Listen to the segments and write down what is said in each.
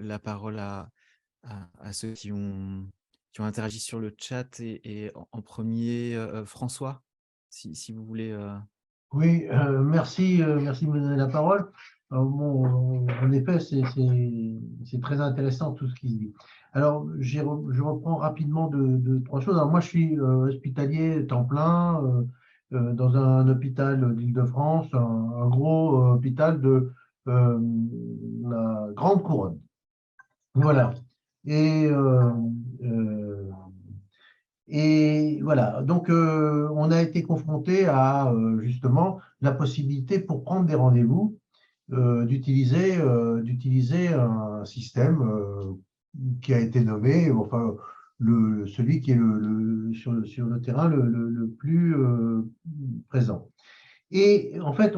la parole à ceux qui ont interagi sur le chat et en premier, François, si vous voulez. Oui, merci de me donner la parole. Bon, en effet, c'est très intéressant tout ce qui se dit. Alors, je reprends rapidement trois choses. Alors, moi, je suis hospitalier temps plein dans un hôpital d'Île-de-France, un gros hôpital de euh, la Grande Couronne. Voilà. Et euh, et voilà, donc on a été confronté à justement la possibilité pour prendre des rendez-vous d'utiliser un système qui a été nommé, enfin celui qui est sur le terrain le plus présent. Et en fait,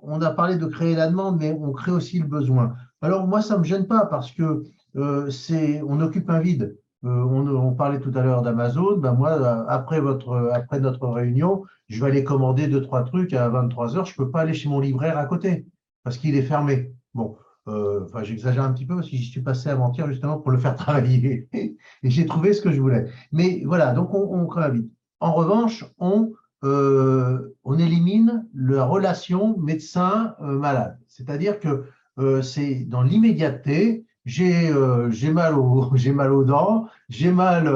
on a parlé de créer la demande, mais on crée aussi le besoin. Alors moi, ça ne me gêne pas parce que on occupe un vide. On parlait tout à l'heure d'Amazon. Ben moi, après notre réunion, je vais aller commander deux, trois trucs à 23 heures. Je ne peux pas aller chez mon libraire à côté parce qu'il est fermé. Bon, enfin, j'exagère un petit peu parce que j'y suis passé avant-hier justement pour le faire travailler et j'ai trouvé ce que je voulais. Mais voilà, donc on crée un vide. En revanche, on élimine la relation médecin-malade. C'est-à-dire que c'est dans l'immédiateté, j'ai mal j'ai mal aux dents, j'ai mal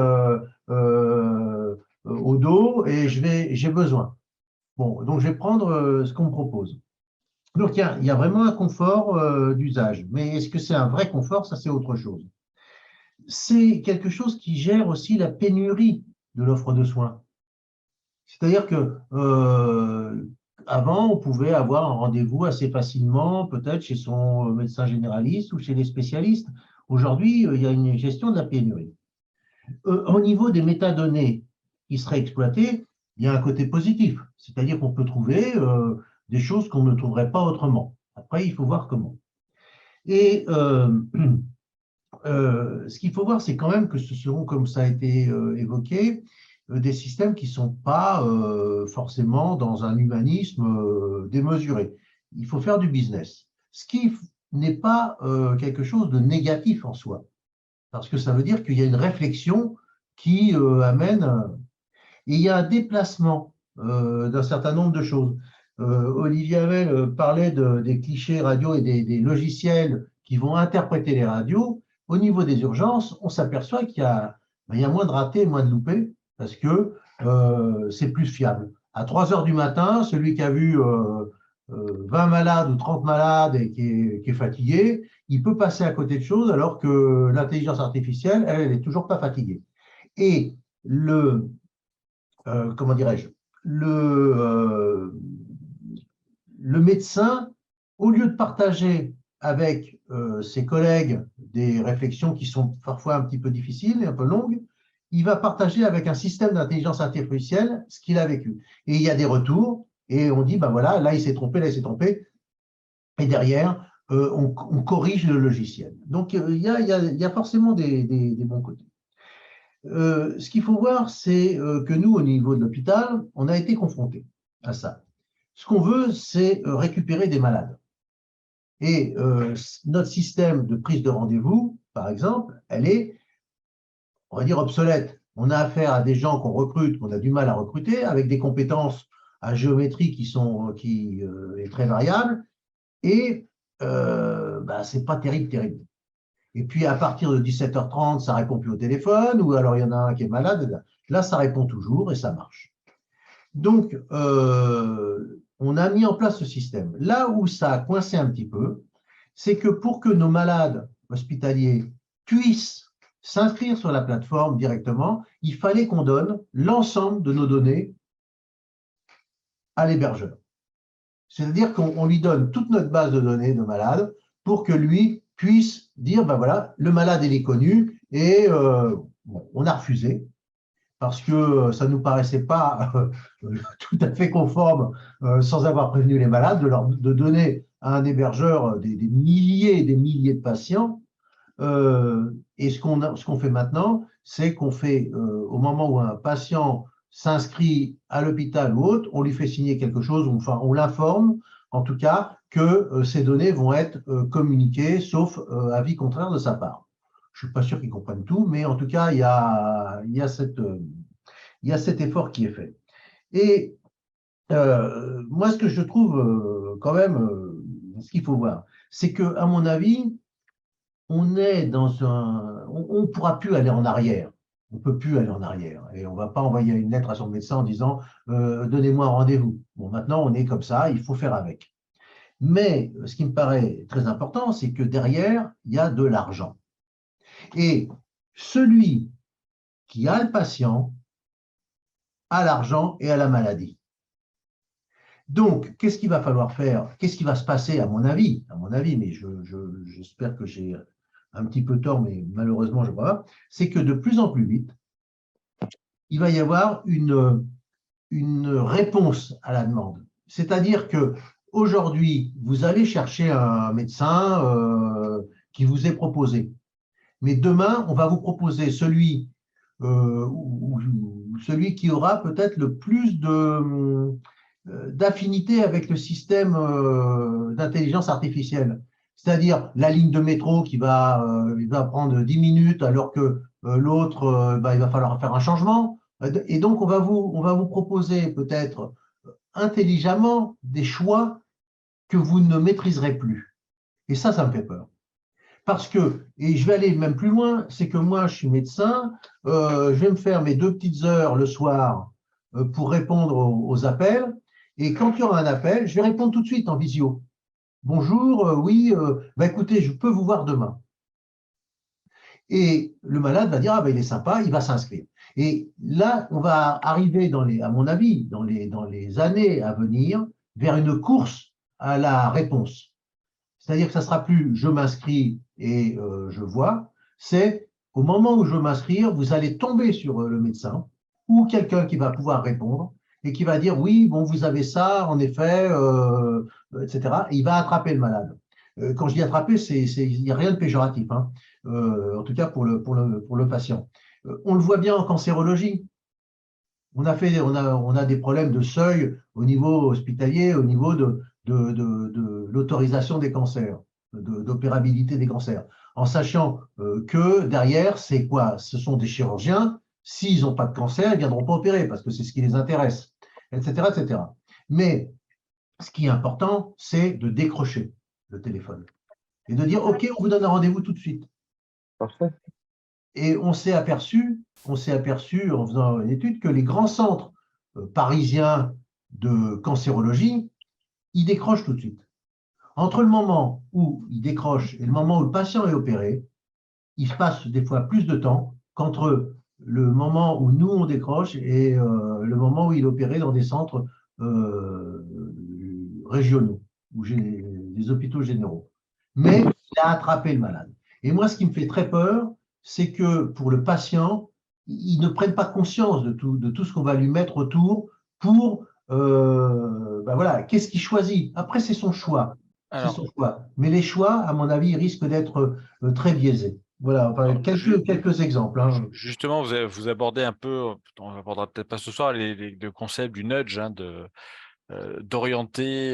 au dos et j'ai besoin. Bon, donc je vais prendre ce qu'on me propose. Donc il y a vraiment un confort d'usage. Mais est-ce que c'est un vrai confort? Ça, c'est autre chose. C'est quelque chose qui gère aussi la pénurie de l'offre de soins. C'est-à-dire que avant, on pouvait avoir un rendez-vous assez facilement, peut-être chez son médecin généraliste ou chez les spécialistes. Aujourd'hui, il y a une gestion de la pénurie. Au niveau des métadonnées qui seraient exploitées, il y a un côté positif, c'est-à-dire qu'on peut trouver des choses qu'on ne trouverait pas autrement. Après, il faut voir comment. Et ce qu'il faut voir, c'est quand même que ce seront, comme ça a été évoqué, des systèmes qui ne sont pas forcément dans un humanisme démesuré. Il faut faire du business. Ce qui n'est pas quelque chose de négatif en soi, parce que ça veut dire qu'il y a une réflexion qui amène. Et il y a un déplacement d'un certain nombre de choses. Olivier Hamel parlait des clichés radio et des logiciels qui vont interpréter les radios. Au niveau des urgences, on s'aperçoit il y a moins de ratés, moins de loupés, parce que c'est plus fiable. À 3 heures du matin, celui qui a vu 20 malades ou 30 malades et qui est fatigué, il peut passer à côté de choses alors que l'intelligence artificielle, elle n'est toujours pas fatiguée. Et comment dirais-je, le médecin, au lieu de partager avec ses collègues des réflexions qui sont parfois un petit peu difficiles et un peu longues, il va partager avec un système d'intelligence artificielle ce qu'il a vécu. Et il y a des retours, et on dit, ben voilà, là il s'est trompé, là il s'est trompé, et derrière, on corrige le logiciel. Donc il y a forcément des bons côtés. Ce qu'il faut voir, c'est que nous, au niveau de l'hôpital, on a été confrontés à ça. Ce qu'on veut, c'est récupérer des malades. Et notre système de prise de rendez-vous, par exemple, elle est, on va dire, obsolète. On a affaire à des gens qu'on recrute, qu'on a du mal à recruter, avec des compétences à géométrie qui est très variable, et bah, c'est pas terrible. Et puis, à partir de 17h30, ça répond plus au téléphone, ou alors il y en a un qui est malade. Là, ça répond toujours et ça marche. Donc, on a mis en place ce système. Là où ça a coincé un petit peu, c'est que pour que nos malades hospitaliers puissent s'inscrire sur la plateforme directement, il fallait qu'on donne l'ensemble de nos données à l'hébergeur. C'est-à-dire qu'on lui donne toute notre base de données de malades pour que lui puisse dire, ben voilà, le malade, il est connu, et bon, on a refusé parce que ça ne nous paraissait pas tout à fait conforme, sans avoir prévenu les malades, de donner à un hébergeur des milliers et des milliers de patients. Et ce qu'on fait maintenant, c'est qu'on fait, au moment où un patient s'inscrit à l'hôpital ou autre, on lui fait signer quelque chose, enfin, on l'informe en tout cas, que ces données vont être communiquées, sauf avis contraire de sa part. Je ne suis pas sûr qu'ils comprennent tout, mais en tout cas, il y a cet effort qui est fait. Et moi, ce que je trouve quand même, ce qu'il faut voir, c'est que, à mon avis, on est dans on ne pourra plus aller en arrière. On ne peut plus aller en arrière. Et on ne va pas envoyer une lettre à son médecin en disant donnez-moi un rendez-vous. Bon, maintenant, on est comme ça, il faut faire avec. Mais ce qui me paraît très important, c'est que derrière, il y a de l'argent. Et celui qui a le patient a l'argent et a la maladie. Donc, qu'est-ce qu'il va falloir faire? Qu'est-ce qui va se passer, à mon avis, mais j'espère que j'ai un petit peu tort, mais malheureusement, je crois pas, c'est que de plus en plus vite, il va y avoir une réponse à la demande. C'est-à-dire que aujourd'hui, vous allez chercher un médecin qui vous est proposé. Mais demain, on va vous proposer celui qui aura peut-être le plus d'affinité avec le système d'intelligence artificielle. C'est-à-dire la ligne de métro il va prendre 10 minutes alors que l'autre, il va falloir faire un changement. Et donc, on va vous proposer peut-être intelligemment des choix que vous ne maîtriserez plus. Et ça me fait peur. Parce que, et je vais aller même plus loin, c'est que moi, je suis médecin, je vais me faire mes 2 petites heures le soir pour répondre aux appels. Et quand il y aura un appel, je vais répondre tout de suite en visio. Bonjour, oui, écoutez, je peux vous voir demain. Et le malade va dire, ah il est sympa, il va s'inscrire. Et là, on va arriver, à mon avis, dans les années à venir, vers une course à la réponse. C'est-à-dire que ça ne sera plus je m'inscris et je vois, c'est au moment où je veux m'inscrire, vous allez tomber sur le médecin ou quelqu'un qui va pouvoir répondre et qui va dire oui, bon, vous avez ça, en effet, etc. Et il va attraper le malade. Quand je dis attraper, il n'y a rien de péjoratif, hein, en tout cas pour le patient. On le voit bien en cancérologie. On a des problèmes de seuil au niveau hospitalier, au niveau de l'autorisation des cancers, d'opérabilité des cancers, en sachant que derrière, c'est quoi? Ce sont des chirurgiens. S'ils n'ont pas de cancer, ils ne viendront pas opérer parce que c'est ce qui les intéresse, etc., etc. Mais ce qui est important, c'est de décrocher le téléphone et de dire OK, on vous donne un rendez-vous tout de suite. Parfait. Et on s'est aperçu en faisant une étude que les grands centres parisiens de cancérologie, ils décrochent tout de suite. Entre le moment où ils décrochent et le moment où le patient est opéré, il se passe des fois plus de temps qu'entre le moment où nous on décroche et le moment où il est opéré dans des centres régionaux ou des hôpitaux généraux. Mais il a attrapé le malade. Et moi, ce qui me fait très peur, c'est que pour le patient, il ne prenne pas conscience de tout ce qu'on va lui mettre autour pour, voilà, qu'est-ce qu'il choisit. Après, c'est son choix. C'est son choix. Mais les choix, à mon avis, risquent d'être très biaisés. Voilà, enfin, quelques exemples. Hein. Justement, vous abordez un peu, on n'abordera peut-être pas ce soir, le concept du nudge, hein, d'orienter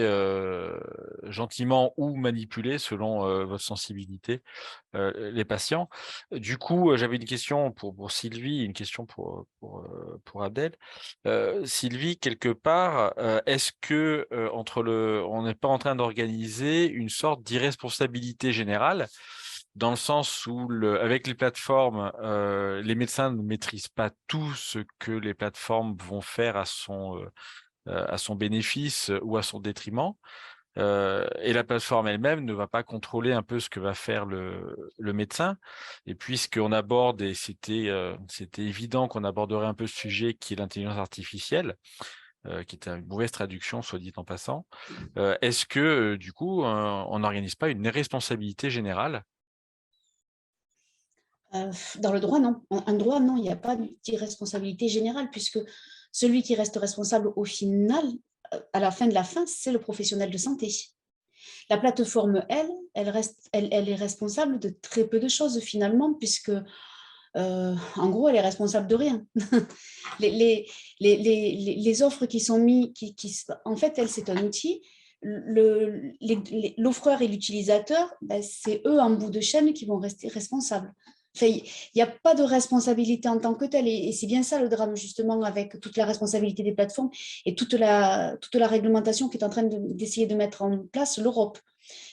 gentiment ou manipuler selon votre sensibilité les patients. Du coup, j'avais une question pour Sylvie, une question pour Abdel. Sylvie, quelque part, est-ce que on n'est pas en train d'organiser une sorte d'irresponsabilité générale, dans le sens où avec les plateformes, les médecins ne maîtrisent pas tout ce que les plateformes vont faire à son bénéfice ou à son détriment. Et la plateforme elle-même ne va pas contrôler un peu ce que va faire le médecin. Et puisqu'on aborde, et c'était évident qu'on aborderait un peu ce sujet qui est l'intelligence artificielle, qui est une mauvaise traduction, soit dit en passant, est-ce que du coup, on n'organise pas une irresponsabilité générale? Dans le droit, non. En droit, non, il n'y a pas d'irresponsabilité générale, puisque celui qui reste responsable au final, à la fin de la fin, c'est le professionnel de santé. La plateforme, elle est responsable de très peu de choses finalement, puisque en gros, elle est responsable de rien. les offres qui sont mises, en fait, c'est un outil, l'offreur et l'utilisateur, ben, c'est eux en bout de chaîne qui vont rester responsables. Enfin, il n'y a pas de responsabilité en tant que telle, et c'est bien ça le drame justement avec toute la responsabilité des plateformes et toute la réglementation qui est en train d'essayer de mettre en place l'Europe.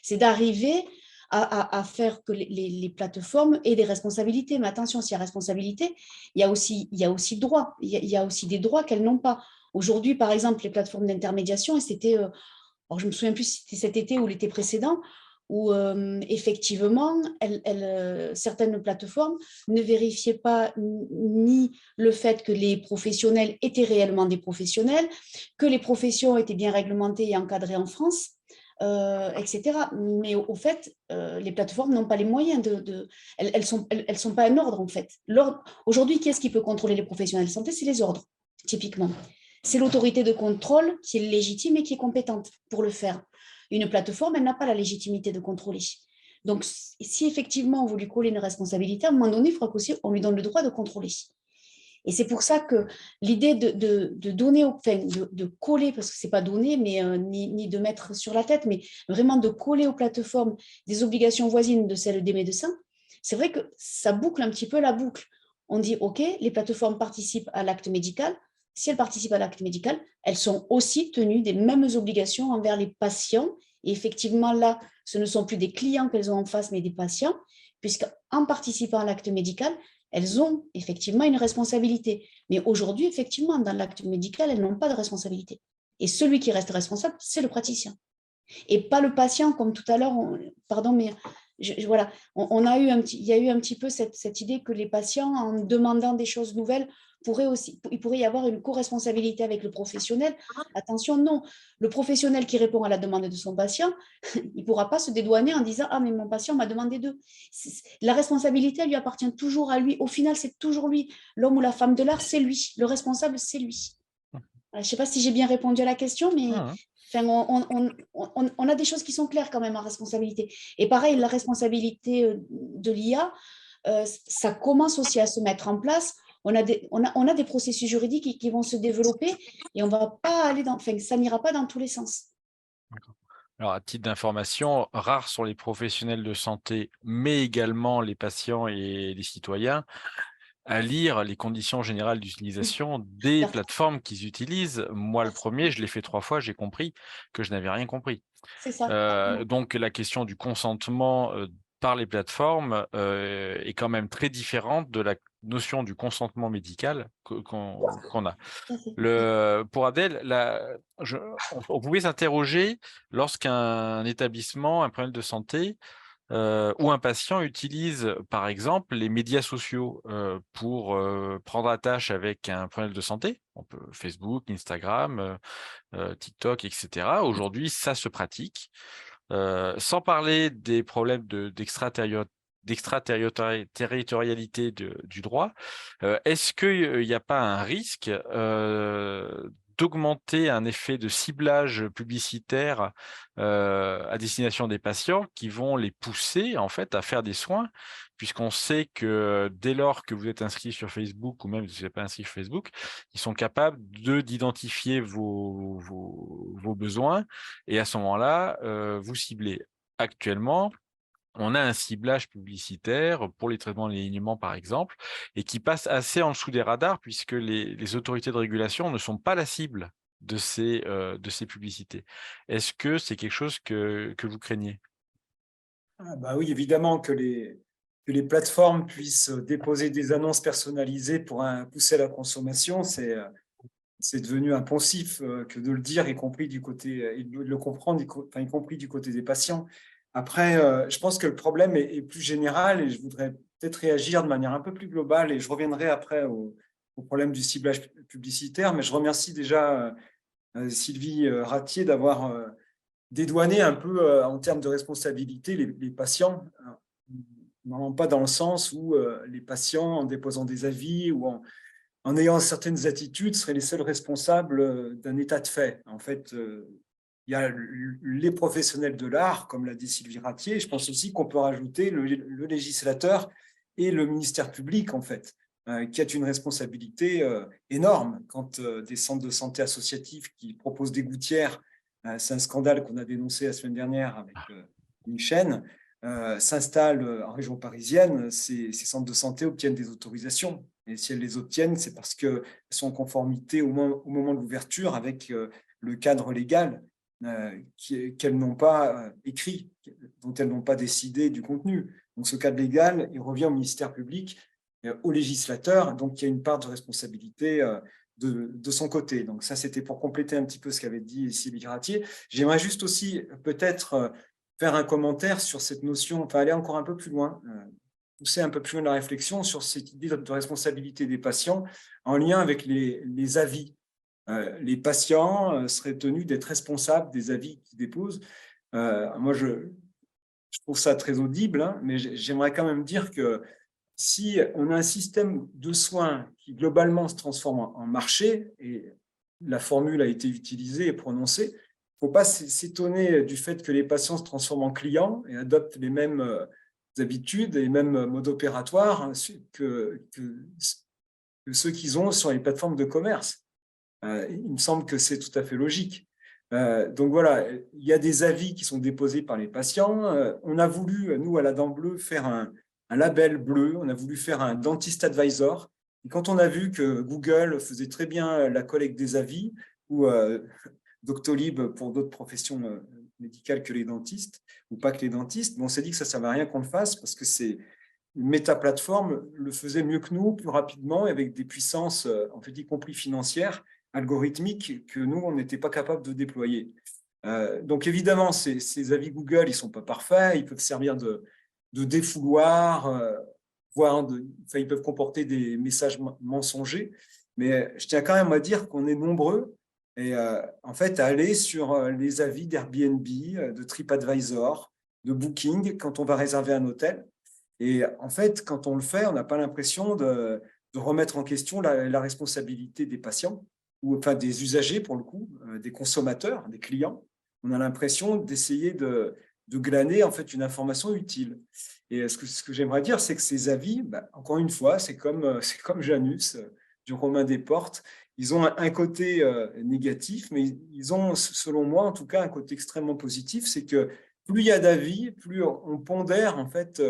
C'est d'arriver à faire que les plateformes aient des responsabilités. Mais attention, s'il y a responsabilité, il y a aussi droit. Il y a aussi des droits qu'elles n'ont pas. Aujourd'hui, par exemple, les plateformes d'intermédiation, et c'était, alors je ne me souviens plus si c'était cet été ou l'été précédent, où effectivement, certaines plateformes ne vérifiaient pas ni le fait que les professionnels étaient réellement des professionnels, que les professions étaient bien réglementées et encadrées en France, etc. Mais au fait, les plateformes n'ont pas les moyens elles sont pas un ordre, en fait. Aujourd'hui, qui est-ce qui peut contrôler les professionnels de santé? C'est les ordres, typiquement. C'est l'autorité de contrôle qui est légitime et qui est compétente pour le faire. Une plateforme, elle n'a pas la légitimité de contrôler. Donc, si effectivement vous lui collez une responsabilité, à un moment donné, il faudra qu'aussi on lui donne le droit de contrôler. Et c'est pour ça que l'idée de donner, enfin, de coller, parce que ce n'est pas donner, mais ni de mettre sur la tête, mais vraiment de coller aux plateformes des obligations voisines de celles des médecins, c'est vrai que ça boucle un petit peu la boucle. On dit, OK, les plateformes participent à l'acte médical. Si elles participent à l'acte médical, elles sont aussi tenues des mêmes obligations envers les patients. Et effectivement, là, ce ne sont plus des clients qu'elles ont en face, mais des patients, puisqu'en participant à l'acte médical, elles ont effectivement une responsabilité. Mais aujourd'hui, effectivement, dans l'acte médical, elles n'ont pas de responsabilité. Et celui qui reste responsable, c'est le praticien. Et pas le patient, comme tout à l'heure, pardon, mais voilà, il y a eu un petit peu cette idée que les patients, en demandant des choses nouvelles, il pourrait y avoir une co-responsabilité avec le professionnel. Attention, non. Le professionnel qui répond à la demande de son patient, il ne pourra pas se dédouaner en disant « Ah, mais mon patient m'a demandé d'eux ». La responsabilité, elle lui appartient toujours à lui. Au final, c'est toujours lui. L'homme ou la femme de l'art, c'est lui. Le responsable, c'est lui. Je ne sais pas si j'ai bien répondu à la question, mais enfin, on a des choses qui sont claires quand même en responsabilité. Et pareil, la responsabilité de l'IA, ça commence aussi à se mettre en place. On a des processus juridiques qui vont se développer et on va pas aller ça n'ira pas dans tous les sens. Alors, à titre d'information, rares sont les professionnels de santé, mais également les patients et les citoyens, à lire les conditions générales d'utilisation des plateformes qu'ils utilisent. Moi, le premier, je l'ai fait 3 fois, j'ai compris que je n'avais rien compris. C'est ça. Donc, la question du consentement par les plateformes est quand même très différente de la notion du consentement médical qu'on a. Pour Adèle, on pouvait s'interroger lorsqu'un établissement, un problème de santé ou un patient utilise, par exemple, les médias sociaux pour prendre attache avec un problème de santé. On peut Facebook, Instagram, TikTok, etc. Aujourd'hui, ça se pratique. Sans parler des problèmes d'extraterritorialité du droit, est-ce qu'il n'y a pas un risque d'augmenter un effet de ciblage publicitaire à destination des patients qui vont les pousser en fait à faire des soins, puisqu'on sait que dès lors que vous êtes inscrit sur Facebook ou même si vous n'êtes pas inscrit sur Facebook, ils sont capables d'identifier vos besoins et à ce moment-là, vous ciblez. Actuellement, on a un ciblage publicitaire pour les traitements d'alignement, par exemple, et qui passe assez en dessous des radars puisque les autorités de régulation ne sont pas la cible de ces publicités. Est-ce que c'est quelque chose que vous craignez? Oui, évidemment que les plateformes puissent déposer des annonces personnalisées pour pousser à la consommation, c'est devenu impensif que de le dire, y compris du côté, et de le comprendre, y compris du côté des patients. Après, je pense que le problème est plus général et je voudrais peut-être réagir de manière un peu plus globale et je reviendrai après au problème du ciblage publicitaire, mais je remercie déjà Sylvie Ratier d'avoir dédouané un peu en termes de responsabilité les patients, non pas dans le sens où les patients, en déposant des avis ou en ayant certaines attitudes, seraient les seuls responsables d'un état de fait. En fait, il y a les professionnels de l'art, comme l'a dit Sylvie Ratier. Je pense aussi qu'on peut rajouter le législateur et le ministère public, en fait, qui a une responsabilité énorme quand des centres de santé associatifs qui proposent des gouttières c'est un scandale qu'on a dénoncé la semaine dernière avec une chaîne, s'installent en région parisienne, ces centres de santé obtiennent des autorisations. Et si elles les obtiennent, c'est parce qu'elles sont en conformité au moment de l'ouverture avec le cadre légal qu'elles n'ont pas écrit, dont elles n'ont pas décidé du contenu. Donc ce cadre légal, il revient au ministère public, au législateur, donc il y a une part de responsabilité de son côté. Donc ça, c'était pour compléter un petit peu ce qu'avait dit Sylvie Gratier. J'aimerais juste aussi peut-être faire un commentaire sur cette notion, enfin aller encore un peu plus loin, pousser un peu plus loin la réflexion sur cette idée de responsabilité des patients en lien avec les avis. Les patients seraient tenus d'être responsables des avis qu'ils déposent. Moi, je trouve ça très audible, hein, mais j'aimerais quand même dire que si on a un système de soins qui globalement se transforme en marché, et la formule a été utilisée et prononcée, il ne faut pas s'étonner du fait que les patients se transforment en clients et adoptent les mêmes habitudes et les mêmes modes opératoires que ceux qu'ils ont sur les plateformes de commerce. Il me semble que c'est tout à fait logique. Donc voilà, il y a des avis qui sont déposés par les patients. On a voulu, nous, à la Dent Bleue, faire un label bleu. On a voulu faire un Dentist Advisor. Et quand on a vu que Google faisait très bien la collecte des avis, ou Doctolib pour d'autres professions médicales que les dentistes, ou pas que les dentistes, on s'est dit que ça ne servait à rien qu'on le fasse parce que c'est une méta-plateforme le faisait mieux que nous, plus rapidement, et avec des puissances, en fait, y compris financières, algorithmiques, que nous, on n'était pas capable de déployer. Donc évidemment, ces avis Google, ils ne sont pas parfaits, ils peuvent servir de défouloir, voire ils peuvent comporter des messages mensongers, mais je tiens quand même à dire qu'on est nombreux et en fait à aller sur les avis d'Airbnb, de TripAdvisor, de Booking quand on va réserver un hôtel. Et en fait, quand on le fait, on n'a pas l'impression de remettre en question la responsabilité des patients, ou enfin des usagers pour le coup, des consommateurs, des clients. On a l'impression d'essayer de glaner en fait une information utile. Et ce que j'aimerais dire, c'est que ces avis, encore une fois, c'est comme Janus du Romain Desportes. Ils ont un côté négatif, mais ils ont, selon moi, en tout cas, un côté extrêmement positif. C'est que plus il y a d'avis, plus on pondère en fait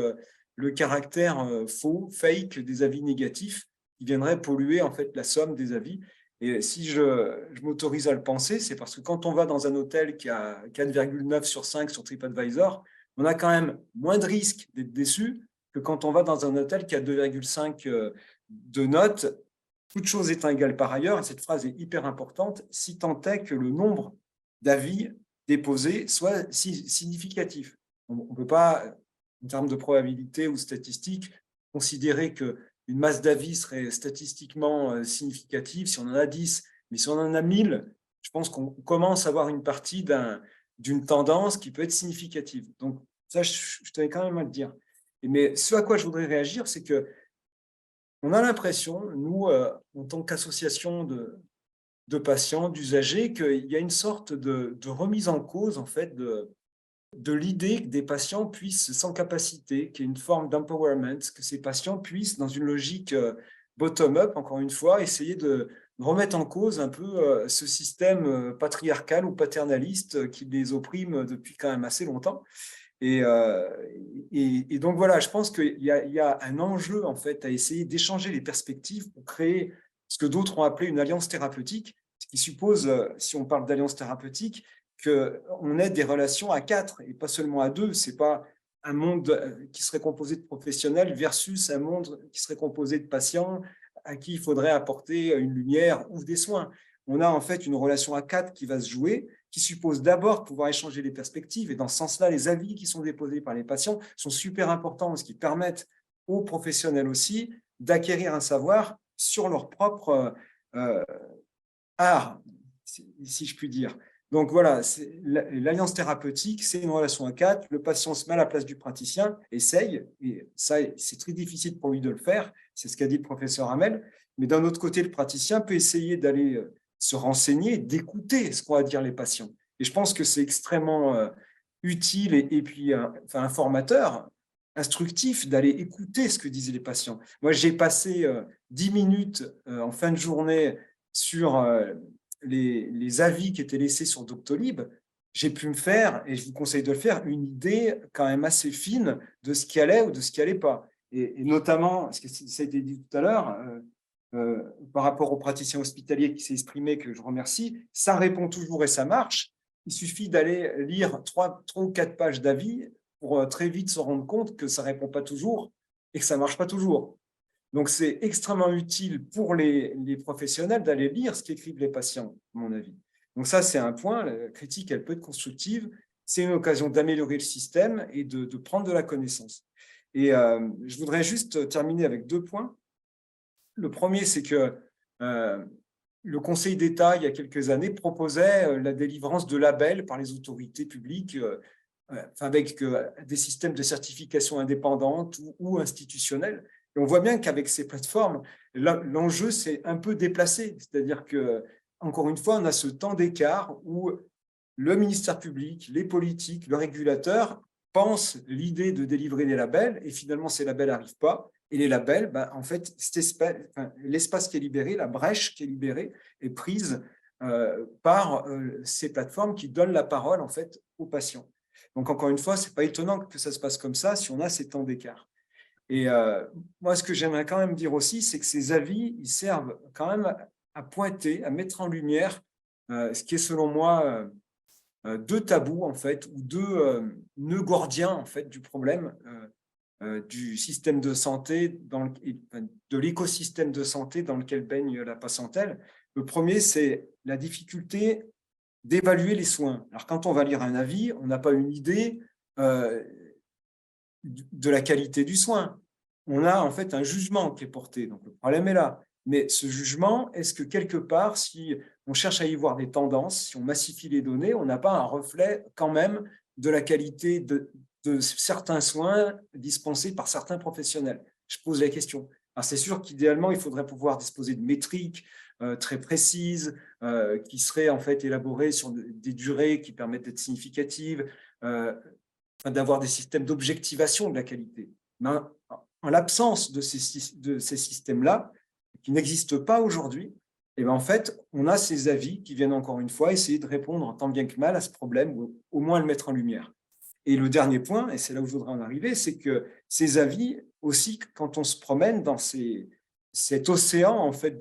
le caractère faux, fake des avis négatifs qui viendraient polluer en fait la somme des avis. Et si je m'autorise à le penser, c'est parce que quand on va dans un hôtel qui a 4,9 sur 5 sur TripAdvisor, on a quand même moins de risques d'être déçu que quand on va dans un hôtel qui a 2,5 de notes, toute chose étant égale par ailleurs, et cette phrase est hyper importante, si tant est que le nombre d'avis déposés soit significatif. On ne peut pas, en termes de probabilité ou statistique, considérer qu'une masse d'avis serait statistiquement significative si on en a 10. Mais si on en a 1000, je pense qu'on commence à avoir une partie d'une tendance qui peut être significative. Donc ça, je tenais quand même à le dire. Mais ce à quoi je voudrais réagir, c'est qu'on a l'impression, nous, en tant qu'association de patients, d'usagers, qu'il y a une sorte de remise en cause, en fait, de l'idée que des patients puissent, sans capacité, qu'il y ait une forme d'empowerment, que ces patients puissent, dans une logique bottom-up, encore une fois, essayer de remettre en cause un peu ce système patriarcal ou paternaliste qui les opprime depuis quand même assez longtemps. Et donc voilà, je pense qu'il y a un enjeu en fait à essayer d'échanger les perspectives pour créer ce que d'autres ont appelé une alliance thérapeutique, ce qui suppose, si on parle d'alliance thérapeutique, qu'on ait des relations à 4 et pas seulement à 2. Ce n'est pas un monde qui serait composé de professionnels versus un monde qui serait composé de patients à qui il faudrait apporter une lumière ou des soins. On a en fait une relation à 4 qui va se jouer, qui suppose d'abord pouvoir échanger les perspectives. Et dans ce sens-là, les avis qui sont déposés par les patients sont super importants parce qu'ils permettent aux professionnels aussi d'acquérir un savoir sur leur propre art, si je puis dire. Donc voilà, l'alliance thérapeutique, c'est une relation à 4. Le patient se met à la place du praticien, essaye, et ça, c'est très difficile pour lui de le faire. C'est ce qu'a dit le professeur Hamel. Mais d'un autre côté, le praticien peut essayer d'aller se renseigner, d'écouter ce qu'ont à dire les patients. Et je pense que c'est extrêmement utile et puis informateur, instructif d'aller écouter ce que disaient les patients. Moi, j'ai passé 10 minutes en fin de journée sur les avis qui étaient laissés sur Doctolib. j'ai pu me faire, et je vous conseille de le faire, une idée quand même assez fine de ce qui allait ou de ce qui allait pas. Et notamment, ce que ça a été dit tout à l'heure, par rapport au praticien hospitalier qui s'est exprimé, que je remercie, ça répond toujours et ça marche. Il suffit d'aller lire 3 ou 4 pages d'avis pour très vite se rendre compte que ça ne répond pas toujours et que ça ne marche pas toujours. Donc, c'est extrêmement utile pour les professionnels d'aller lire ce qu'écrivent les patients, à mon avis. Donc ça, c'est un point. La critique, elle peut être constructive. C'est une occasion d'améliorer le système et de prendre de la connaissance. Et je voudrais juste terminer avec 2 points. Le premier, c'est que le Conseil d'État, il y a quelques années, proposait la délivrance de labels par les autorités publiques avec des systèmes de certification indépendante ou institutionnels. Et on voit bien qu'avec ces plateformes, l'enjeu s'est un peu déplacé. C'est-à-dire que, encore une fois, on a ce temps d'écart où le ministère public, les politiques, le régulateur pensent l'idée de délivrer des labels et finalement, ces labels n'arrivent pas. Et les labels, en fait, l'espace qui est libéré, la brèche qui est libérée, est prise par ces plateformes qui donnent la parole en fait aux patients. Donc, encore une fois, ce n'est pas étonnant que ça se passe comme ça si on a ces temps d'écart. Et moi, ce que j'aimerais quand même dire aussi, c'est que ces avis, ils servent quand même à pointer, à mettre en lumière ce qui est, selon moi, 2 tabous, en fait, ou 2 nœuds gordiens, en fait, du problème du système de santé, de l'écosystème de santé dans lequel baigne la patientèle. Le premier, c'est la difficulté d'évaluer les soins. Alors, quand on va lire un avis, on n'a pas une idée de la qualité du soin. On a en fait un jugement qui est porté. Donc, le problème est là. Mais ce jugement, est-ce que quelque part, si on cherche à y voir des tendances, si on massifie les données, on n'a pas un reflet quand même de la qualité de certains soins dispensés par certains professionnels? Je pose la question. Alors, c'est sûr qu'idéalement, il faudrait pouvoir disposer de métriques très précises qui seraient en fait élaborées sur des durées qui permettent d'être significatives, d'avoir des systèmes d'objectivation de la qualité. Mais en l'absence de ces systèmes-là, qui n'existent pas aujourd'hui, et en fait, on a ces avis qui viennent encore une fois essayer de répondre tant bien que mal à ce problème, ou au moins le mettre en lumière. Et le dernier point, et c'est là où je voudrais en arriver, c'est que ces avis, aussi, quand on se promène dans cet océan en fait,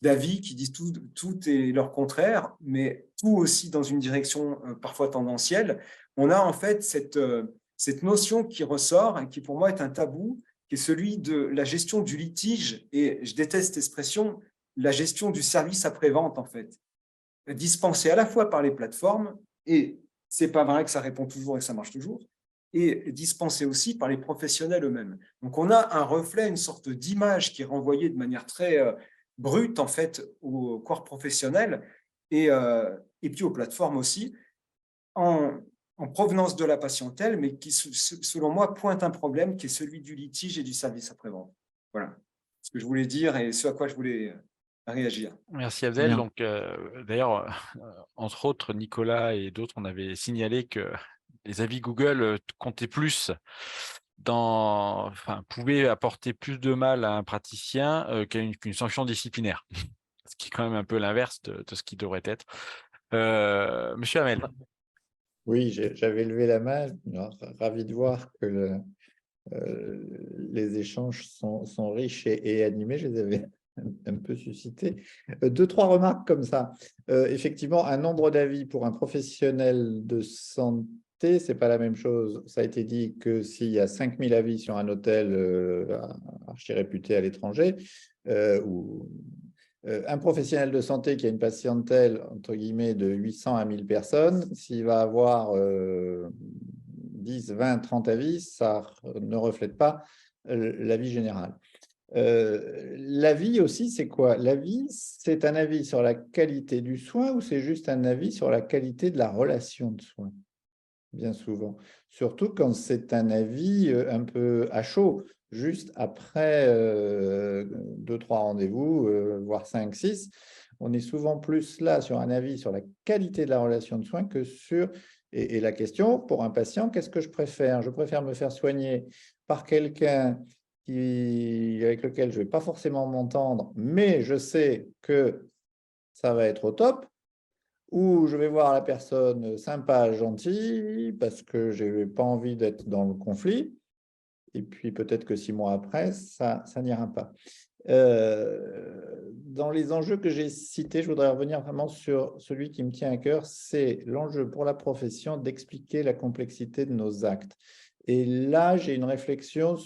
d'avis qui disent tout et leur contraire, mais tout aussi dans une direction parfois tendancielle, on a en fait cette notion qui ressort et qui pour moi est un tabou, qui est celui de la gestion du litige, et je déteste cette expression, la gestion du service après-vente en fait, dispensée à la fois par les plateformes, et c'est pas vrai que ça répond toujours et que ça marche toujours, et dispensée aussi par les professionnels eux-mêmes. Donc on a un reflet, une sorte d'image qui est renvoyée de manière très brute en fait au corps professionnel et puis aux plateformes aussi, en provenance de la patientèle, mais qui, selon moi, pointe un problème qui est celui du litige et du service après-vente. Voilà ce que je voulais dire et ce à quoi je voulais réagir. Merci Abdel. Donc, d'ailleurs, entre autres, Nicolas et d'autres, on avait signalé que les avis Google comptaient plus pouvaient apporter plus de mal à un praticien qu'une sanction disciplinaire, ce qui est quand même un peu l'inverse de ce qui devrait être. Monsieur Hamel. Oui, j'avais levé la main, ravi de voir que les échanges sont riches et animés. Je les avais un peu suscités. 2-3 remarques comme ça. Effectivement, un nombre d'avis pour un professionnel de santé, ce n'est pas la même chose. Ça a été dit que s'il y a 5000 avis sur un hôtel archi réputé à l'étranger, ou un professionnel de santé qui a une patientèle, entre guillemets, de 800 à 1000 personnes, s'il va avoir 10, 20, 30 avis, ça ne reflète pas l'avis général. L'avis aussi, c'est quoi? L'avis, c'est un avis sur la qualité du soin ou c'est juste un avis sur la qualité de la relation de soin? Bien souvent. Surtout quand c'est un avis un peu à chaud, juste après 2-3 rendez-vous, voire 5-6. On est souvent plus là sur un avis sur la qualité de la relation de soins que sur… Et la question, pour un patient, qu'est-ce que je préfère? Je préfère me faire soigner par quelqu'un avec lequel je ne vais pas forcément m'entendre, mais je sais que ça va être au top, ou je vais voir la personne sympa, gentille, parce que je n'ai pas envie d'être dans le conflit, et puis peut-être que 6 mois après, ça n'ira pas. Dans les enjeux que j'ai cités, je voudrais revenir vraiment sur celui qui me tient à cœur, c'est l'enjeu pour la profession d'expliquer la complexité de nos actes. Et là, j'ai une réflexion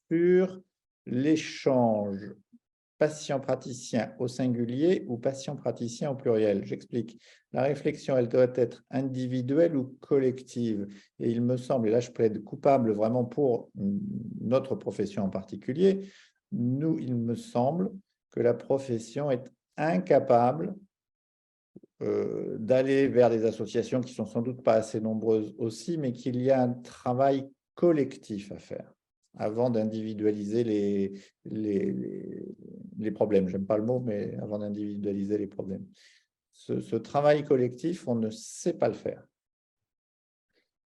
sur l'échange patient-praticien au singulier ou patient-praticien au pluriel. J'explique. La réflexion, elle doit être individuelle ou collective. Et il me semble, et là je plaide coupable vraiment pour notre profession en particulier, il me semble que la profession est incapable d'aller vers des associations qui sont sans doute pas assez nombreuses aussi, mais qu'il y a un travail collectif à faire avant d'individualiser les problèmes. J'aime pas le mot, mais avant d'individualiser les problèmes. Ce travail collectif, on ne sait pas le faire.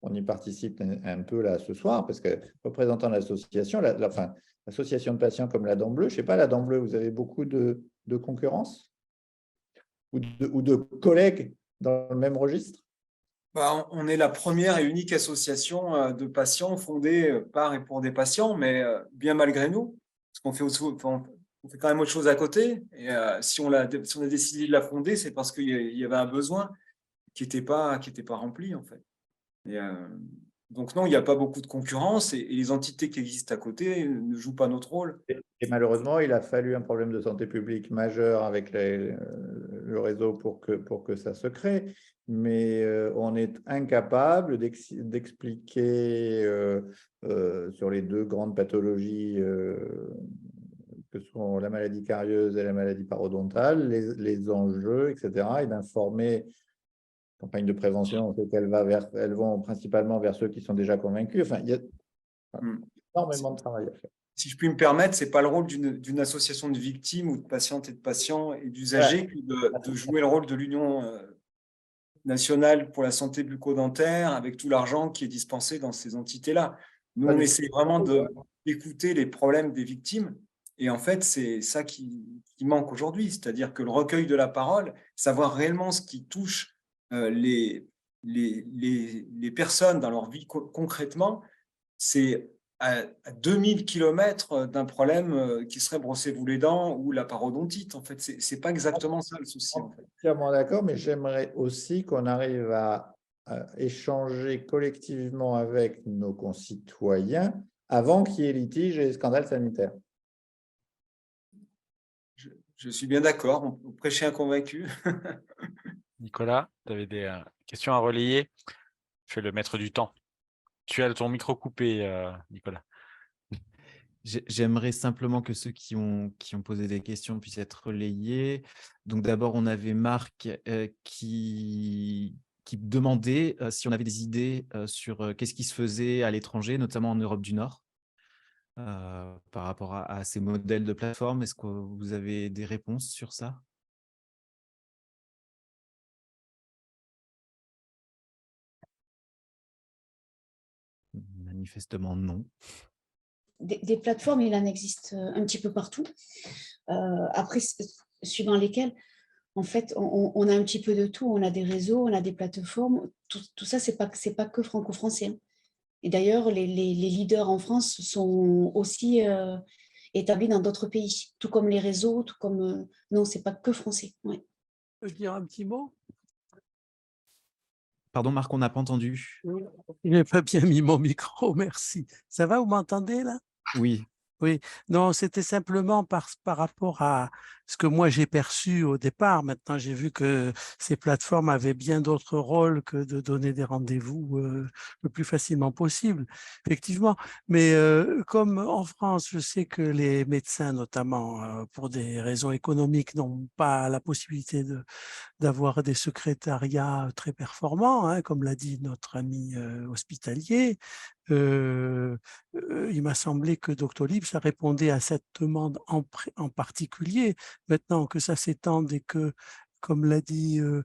On y participe un peu là ce soir, parce que représentant l'association, l'association de patients comme la Dent Bleue, je ne sais pas, la Dent Bleue, vous avez beaucoup de concurrence ou de collègues dans le même registre? On est la première et unique association de patients fondée par et pour des patients, mais bien malgré nous, parce on fait quand même autre chose à côté. Et si on a décidé de la fonder, c'est parce qu'il y avait un besoin qui n'était pas rempli, en fait. Et, donc non, il n'y a pas beaucoup de concurrence et les entités qui existent à côté ne jouent pas notre rôle. Et malheureusement, il a fallu un problème de santé publique majeur avec le réseau pour que ça se crée. Mais on est incapable d'expliquer sur les 2 grandes pathologies que sont la maladie carieuse et la maladie parodontale, les enjeux, etc., et d'informer. Campagne de prévention, on sait elles vont principalement vers ceux qui sont déjà convaincus. Enfin, il y a énormément de travail à faire. Si je puis me permettre, ce n'est pas le rôle d'une association de victimes ou de patientes et de patients et d'usagers que de jouer le rôle de l'Union nationale pour la santé bucco-dentaire avec tout l'argent qui est dispensé dans ces entités-là. Nous, on essaie vraiment d'écouter les problèmes des victimes. Et en fait, c'est ça qui manque aujourd'hui, c'est-à-dire que le recueil de la parole, savoir réellement ce qui touche les personnes dans leur vie concrètement, c'est à 2000 km d'un problème qui serait brossez-vous les dents ou la parodontite. En fait, c'est pas exactement ça le souci. En fait. Entièrement d'accord, mais j'aimerais aussi qu'on arrive à échanger collectivement avec nos concitoyens avant qu'il y ait litige et scandale sanitaire. Je suis bien d'accord, on prêchait un convaincu. Nicolas, tu avais des questions à relayer. Je vais le maître du temps. Tu as ton micro coupé, Nicolas. J'aimerais simplement que ceux qui ont posé des questions puissent être relayés. Donc d'abord, on avait Marc qui demandait si on avait des idées sur qu'est-ce qui se faisait à l'étranger, notamment en Europe du Nord, par rapport à ces modèles de plateforme. Est-ce que vous avez des réponses sur ça? Manifestement, non. Des plateformes, il en existe un petit peu partout. Après, suivant lesquelles, en fait, on a un petit peu de tout. On a des réseaux, on a des plateformes. Tout ça, c'est pas que franco-français. Hein. Et d'ailleurs, les leaders en France sont aussi établis dans d'autres pays, tout comme les réseaux, tout comme... non, c'est pas que français. Ouais. Je peux dire un petit mot? Pardon, Marc, on n'a pas entendu. Il n'a pas bien mis mon micro, merci. Ça va, vous m'entendez là? Oui. Oui, non, c'était simplement par rapport à ce que moi j'ai perçu au départ. Maintenant, j'ai vu que ces plateformes avaient bien d'autres rôles que de donner des rendez-vous le plus facilement possible, effectivement. Mais comme en France, je sais que les médecins, notamment pour des raisons économiques, n'ont pas la possibilité d'avoir des secrétariats très performants, hein, comme l'a dit notre ami hospitalier. Il m'a semblé que Doctolib, ça répondait à cette demande en particulier. Maintenant que ça s'étende et que, comme l'a dit le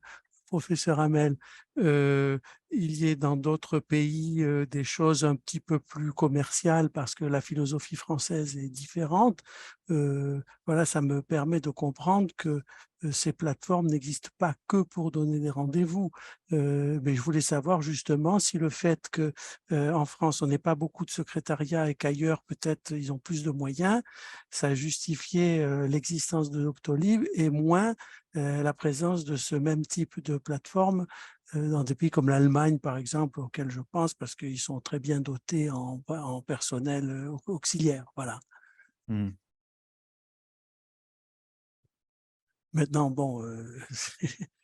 professeur Hamel, il y ait dans d'autres pays des choses un petit peu plus commerciales parce que la philosophie française est différente. Voilà, ça me permet de comprendre que ces plateformes n'existent pas que pour donner des rendez-vous. Mais je voulais savoir justement si le fait que en France, on n'ait pas beaucoup de secrétariat et qu'ailleurs, peut-être, ils ont plus de moyens, ça justifiait l'existence de Doctolib et moins la présence de ce même type de plateforme dans des pays comme l'Allemagne, par exemple, auxquels je pense, parce qu'ils sont très bien dotés en personnel auxiliaire. Voilà. Mmh. Maintenant, bon,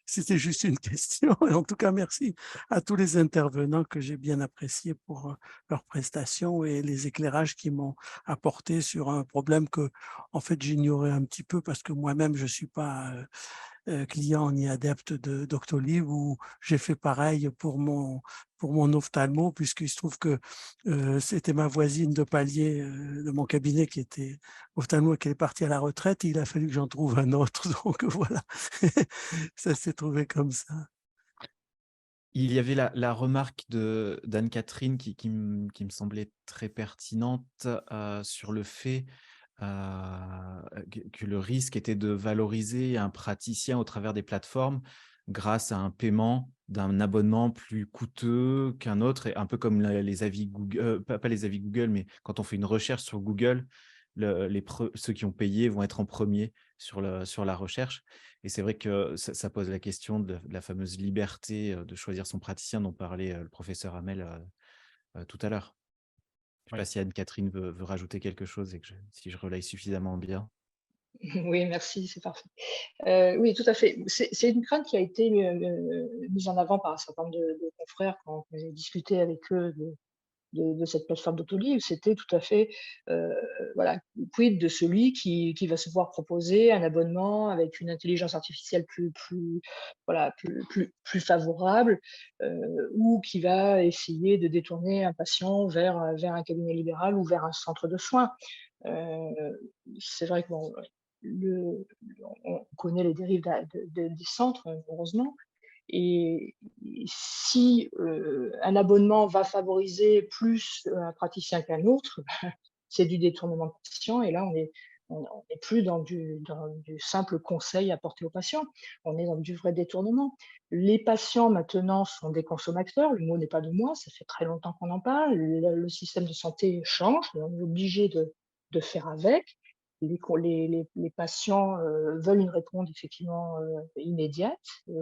c'était juste une question. Et en tout cas, merci à tous les intervenants que j'ai bien appréciés pour leurs prestations et les éclairages qu'ils m'ont apporté sur un problème que, en fait, j'ignorais un petit peu parce que moi-même, je ne suis pas client ni adepte de Doctolib, où j'ai fait pareil pour mon ophtalmo, puisqu'il se trouve que c'était ma voisine de palier de mon cabinet qui était ophtalmo et qui est partie à la retraite, et il a fallu que j'en trouve un autre. Donc voilà, ça s'est trouvé comme ça. Il y avait la remarque d'Anne-Catherine qui me semblait très pertinente sur le fait que le risque était de valoriser un praticien au travers des plateformes grâce à un paiement d'un abonnement plus coûteux qu'un autre, et un peu comme les avis Google, pas les avis Google, mais quand on fait une recherche sur Google, ceux qui ont payé vont être en premier sur la recherche. Et c'est vrai que ça pose la question de la fameuse liberté de choisir son praticien dont parlait le professeur Hamel tout à l'heure. Je ne sais Oui. pas si Anne-Catherine veut rajouter quelque chose et si je relaye suffisamment bien. Oui, merci, c'est parfait. Oui, tout à fait. C'est une crainte qui a été mise en avant par un certain nombre de confrères quand j'ai discuté avec eux de cette plateforme d'Autolive. C'était tout à fait, voilà, quid de celui qui va se voir proposer un abonnement avec une intelligence artificielle voilà, plus favorable, ou qui va essayer de détourner un patient vers un cabinet libéral ou vers un centre de soins. C'est vrai que bon, on connaît les dérives des centres, heureusement. Et si un abonnement va favoriser plus un praticien qu'un autre, c'est du détournement de patient. Et là, on n'est plus dans du simple conseil apporté aux patients. On est dans du vrai détournement. Les patients, maintenant, sont des consommateurs. Le mot n'est pas de moi. Ça fait très longtemps qu'on en parle. Le système de santé change. On est obligé de faire avec. Les patients veulent une réponse effectivement immédiate,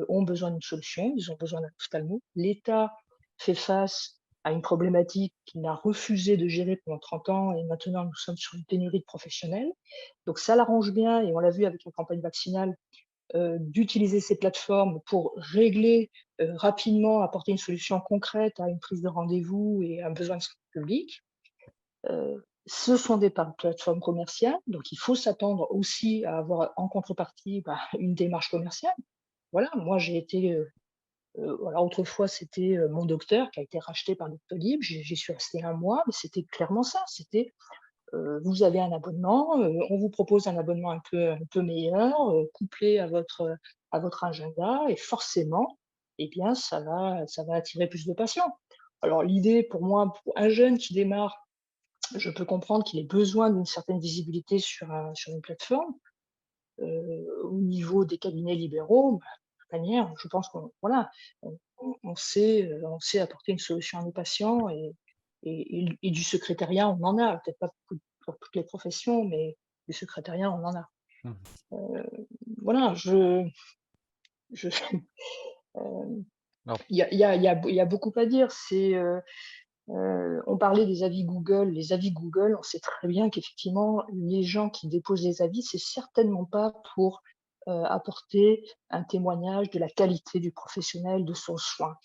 ont besoin d'une solution, ils ont besoin d'un ophtalmo. L'État fait face à une problématique qu'il a refusé de gérer pendant 30 ans, et maintenant nous sommes sur une pénurie de professionnels. Donc ça l'arrange bien, et on l'a vu avec la campagne vaccinale, d'utiliser ces plateformes pour régler rapidement, apporter une solution concrète à une prise de rendez-vous et à un besoin de santé publique. Ce sont des plateformes commerciales, donc il faut s'attendre aussi à avoir en contrepartie une démarche commerciale. Voilà, moi j'ai été, voilà, autrefois c'était mon docteur qui a été racheté par Doctolib, j'y suis restée 1 mois, mais c'était clairement ça, c'était vous avez un abonnement, on vous propose un abonnement un peu meilleur, couplé à votre agenda, et forcément, eh bien ça va attirer plus de patients. Alors l'idée pour moi, pour un jeune qui démarre, je peux comprendre qu'il ait besoin d'une certaine visibilité sur une plateforme. Au niveau des cabinets libéraux, de toute manière, je pense qu'on voilà, on sait apporter une solution à nos patients, et du secrétariat, on en a. Peut-être pas pour toutes les professions, mais du secrétariat, on en a. Mmh. Voilà, je Non. il y a beaucoup à dire. On parlait des avis Google. Les avis Google, on sait très bien qu'effectivement, les gens qui déposent les avis, c'est certainement pas pour apporter un témoignage de la qualité du professionnel, de son soin.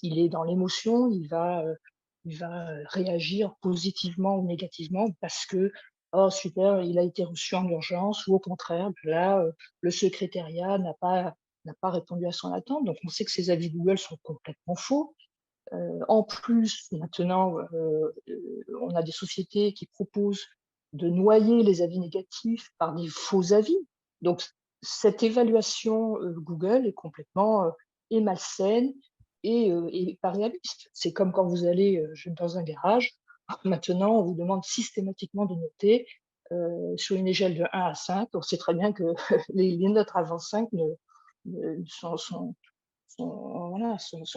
Il est dans l'émotion, il va réagir positivement ou négativement parce que oh super, il a été reçu en urgence, ou au contraire, là, le secrétariat n'a pas répondu à son attente. Donc on sait que ces avis Google sont complètement faux. En plus, maintenant, on a des sociétés qui proposent de noyer les avis négatifs par des faux avis. Donc, cette évaluation Google est complètement est malsaine et pas réaliste. C'est comme quand vous allez dans un garage, maintenant on vous demande systématiquement de noter sur une échelle de 1 à 5. On sait très bien que les notes avant 5 sont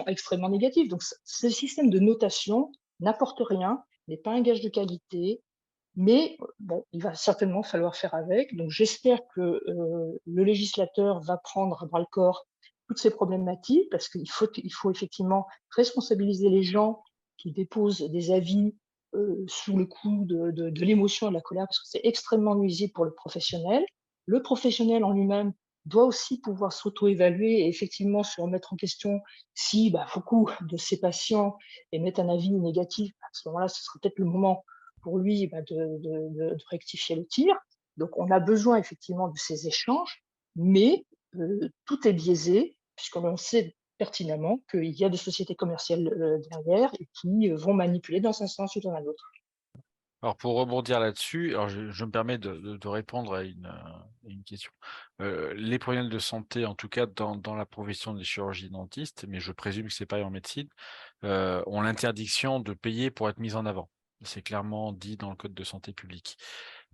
extrêmement négatives. Donc ce système de notation n'apporte rien, n'est pas un gage de qualité, mais bon, il va certainement falloir faire avec. Donc j'espère que le législateur va prendre à bras le corps toutes ces problématiques, parce qu'il faut effectivement responsabiliser les gens qui déposent des avis sous le coup de l'émotion et de la colère, parce que c'est extrêmement nuisible pour le professionnel. Le professionnel en lui-même doit aussi pouvoir s'auto-évaluer et effectivement se remettre en question si beaucoup de ses patients émettent un avis négatif. À ce moment-là, ce sera peut-être le moment pour lui de rectifier le tir. Donc, on a besoin effectivement de ces échanges, mais tout est biaisé, puisqu'on sait pertinemment qu'il y a des sociétés commerciales derrière et qui vont manipuler dans un sens ou dans un autre. Alors, pour rebondir là-dessus, alors je me permets de répondre à une question. Les professionnels de santé, en tout cas dans la profession des chirurgies dentistes, mais je présume que c'est pareil en médecine, ont l'interdiction de payer pour être mis en avant. C'est clairement dit dans le Code de santé publique.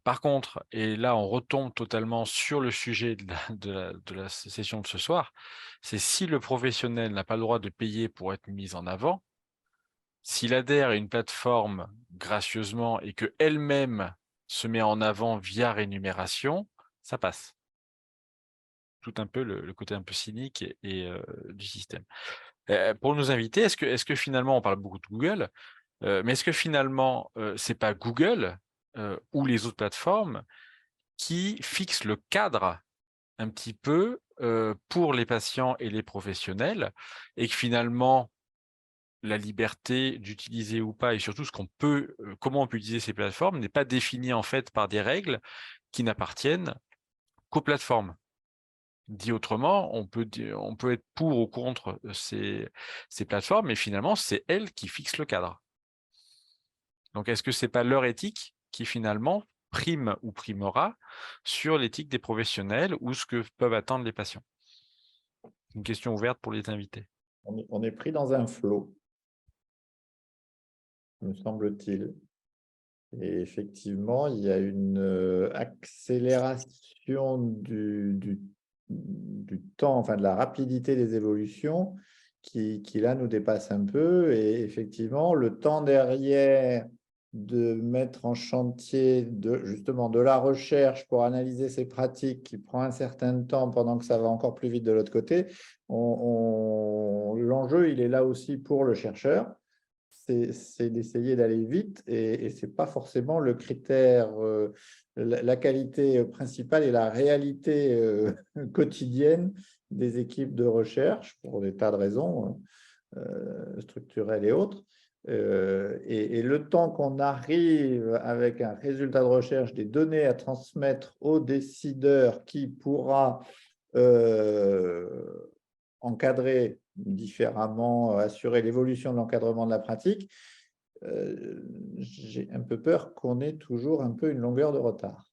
Par contre, et là on retombe totalement sur le sujet de la session de ce soir, c'est si le professionnel n'a pas le droit de payer pour être mis en avant, s'il adhère à une plateforme gracieusement et qu'elle-même se met en avant via rémunération, ça passe. Tout un peu le côté un peu cynique du système. Pour nos invités, est-ce que finalement, on parle beaucoup de Google, mais est-ce que finalement, c'est pas Google ou les autres plateformes qui fixent le cadre un petit peu pour les patients et les professionnels, et que finalement, la liberté d'utiliser ou pas, et surtout comment on peut utiliser ces plateformes, n'est pas définie en fait par des règles qui n'appartiennent qu'aux plateformes. Dit autrement, on peut être pour ou contre ces plateformes, mais finalement, c'est elles qui fixent le cadre. Donc, est-ce que c'est pas leur éthique qui finalement prime ou primera sur l'éthique des professionnels ou ce que peuvent attendre les patients? Une question ouverte pour les invités. On est pris dans un flot, me semble-t-il. Et effectivement, il y a une accélération du temps, enfin de la rapidité des évolutions qui là nous dépasse un peu. Et effectivement, le temps derrière de mettre en chantier justement de la recherche pour analyser ces pratiques qui prend un certain temps pendant que ça va encore plus vite de l'autre côté, l'enjeu, il est là aussi pour le chercheur. C'est d'essayer d'aller vite et ce n'est pas forcément le critère, la qualité principale et la réalité quotidienne des équipes de recherche pour des tas de raisons structurelles et autres. Et le temps qu'on arrive avec un résultat de recherche, des données à transmettre aux décideurs qui pourra encadrer différemment, assurer l'évolution de l'encadrement de la pratique, j'ai un peu peur qu'on ait toujours un peu une longueur de retard.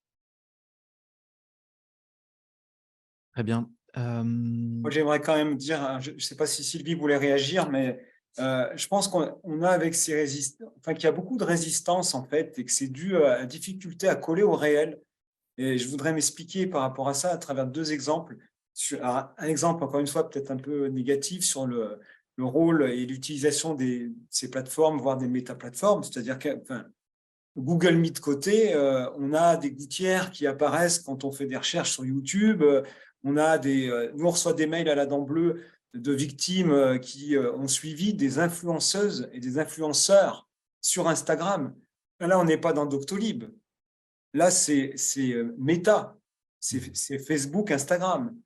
Très bien. Moi, j'aimerais quand même dire, je ne sais pas si Sylvie voulait réagir, mais je pense qu'on a avec ces résistants, enfin qu'il y a beaucoup de résistance en fait, et que c'est dû à la difficulté à coller au réel. Et je voudrais m'expliquer par rapport à ça à travers deux exemples. Un exemple, encore une fois, peut-être un peu négatif sur le rôle et l'utilisation de ces plateformes, voire des métaplateformes. C'est-à-dire que Google mis de côté, on a des gouttières qui apparaissent quand on fait des recherches sur YouTube. Nous, on reçoit des mails à la dent bleue de victimes qui ont suivi des influenceuses et des influenceurs sur Instagram. Là, on n'est pas dans Doctolib. Là, c'est Meta, c'est Facebook, Instagram.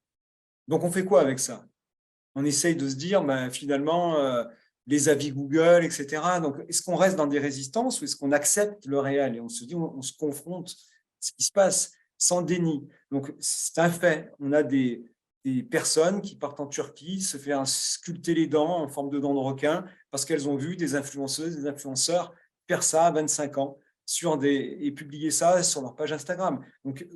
Donc, on fait quoi avec ça? On essaye de se dire, finalement, les avis Google, etc. Donc, est-ce qu'on reste dans des résistances ou est-ce qu'on accepte le réel? Et on se dit, on se confronte à ce qui se passe sans déni. Donc, c'est un fait. On a des personnes qui partent en Turquie, se faire sculpter les dents en forme de dents de requin parce qu'elles ont vu des influenceuses, des influenceurs faire ça à 25 ans et publier ça sur leur page Instagram. Donc,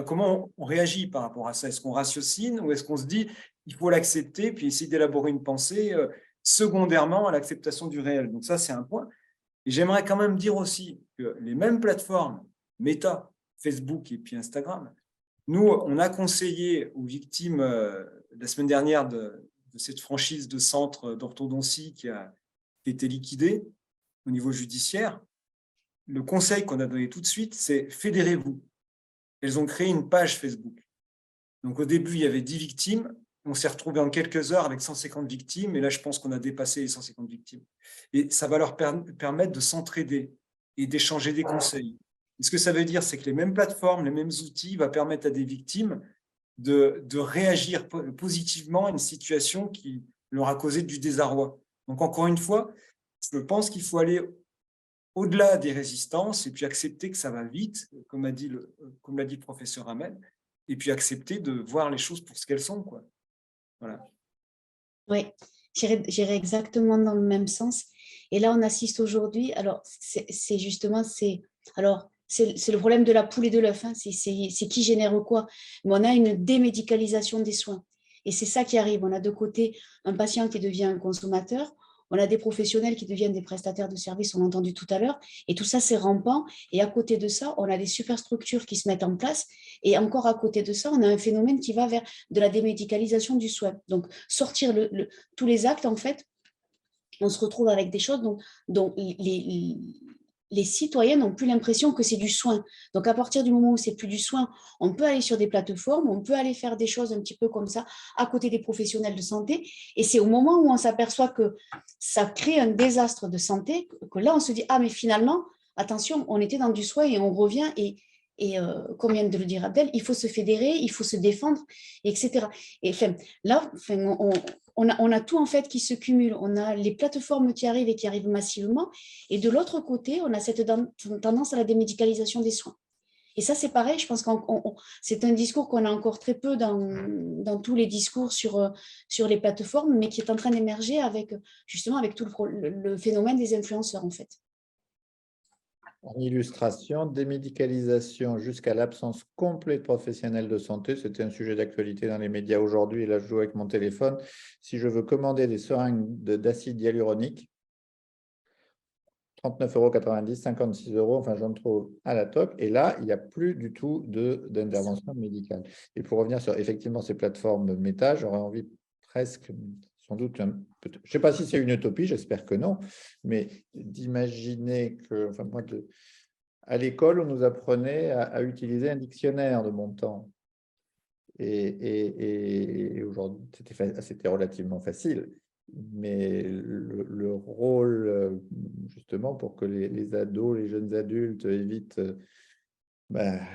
comment on réagit par rapport à ça? Est-ce qu'on ratiocine ou est-ce qu'on se dit il faut l'accepter, puis essayer d'élaborer une pensée secondairement à l'acceptation du réel. Donc ça, c'est un point. Et j'aimerais quand même dire aussi que les mêmes plateformes, Meta, Facebook et puis Instagram, nous, on a conseillé aux victimes la semaine dernière de cette franchise de centre d'orthodontie qui a été liquidée au niveau judiciaire. Le conseil qu'on a donné tout de suite, c'est fédérez-vous. Elles ont créé une page Facebook. Donc au début, il y avait 10 victimes. On s'est retrouvé en quelques heures avec 150 victimes. Et là, je pense qu'on a dépassé les 150 victimes. Et ça va leur permettre de s'entraider et d'échanger des conseils. Et ce que ça veut dire, c'est que les mêmes plateformes, les mêmes outils vont permettre à des victimes de réagir positivement à une situation qui leur a causé du désarroi. Donc encore une fois, je pense qu'il faut aller au-delà des résistances et puis accepter que ça va vite, comme l'a dit le professeur Hamel, et puis accepter de voir les choses pour ce qu'elles sont, quoi. Voilà. Oui, j'irai exactement dans le même sens. Et là, on assiste aujourd'hui, alors c'est justement, alors c'est le problème de la poule et de l'œuf, hein, c'est qui génère quoi. Mais on a une démédicalisation des soins. Et c'est ça qui arrive. On a de côté un patient qui devient un consommateur, on a des professionnels qui deviennent des prestataires de services, on l'a entendu tout à l'heure, et tout ça, c'est rampant. Et à côté de ça, on a des superstructures qui se mettent en place. Et encore à côté de ça, on a un phénomène qui va vers de la démédicalisation du soin. Donc, sortir tous les actes, en fait, on se retrouve avec des choses dont les citoyens n'ont plus l'impression que c'est du soin. Donc, à partir du moment où c'est plus du soin, on peut aller sur des plateformes, on peut aller faire des choses un petit peu comme ça à côté des professionnels de santé. Et c'est au moment où on s'aperçoit que ça crée un désastre de santé que là, on se dit « Ah, mais finalement, attention, on était dans du soin et on revient et comme vient de le dire Abdel, il faut se fédérer, il faut se défendre, etc. » Et là, on a tout en fait qui se cumule. On a les plateformes qui arrivent et qui arrivent massivement. Et de l'autre côté, on a cette tendance à la démédicalisation des soins. Et ça, c'est pareil. Je pense que c'est un discours qu'on a encore très peu dans tous les discours sur les plateformes, mais qui est en train d'émerger justement avec tout le phénomène des influenceurs, en fait. En illustration, démédicalisation jusqu'à l'absence complète de professionnels de santé, c'était un sujet d'actualité dans les médias aujourd'hui, et là je joue avec mon téléphone. Si je veux commander des seringues d'acide hyaluronique, 39,90 €, 56 €, enfin j'en trouve à la toque, et là il n'y a plus du tout d'intervention médicale. Et pour revenir sur effectivement ces plateformes méta, j'aurais envie presque, sans doute, je ne sais pas si c'est une utopie, j'espère que non, mais d'imaginer que, enfin moi, à l'école, on nous apprenait à utiliser un dictionnaire de mon temps. Et aujourd'hui, c'était relativement facile. Mais le rôle, justement, pour que les ados, les jeunes adultes évitent,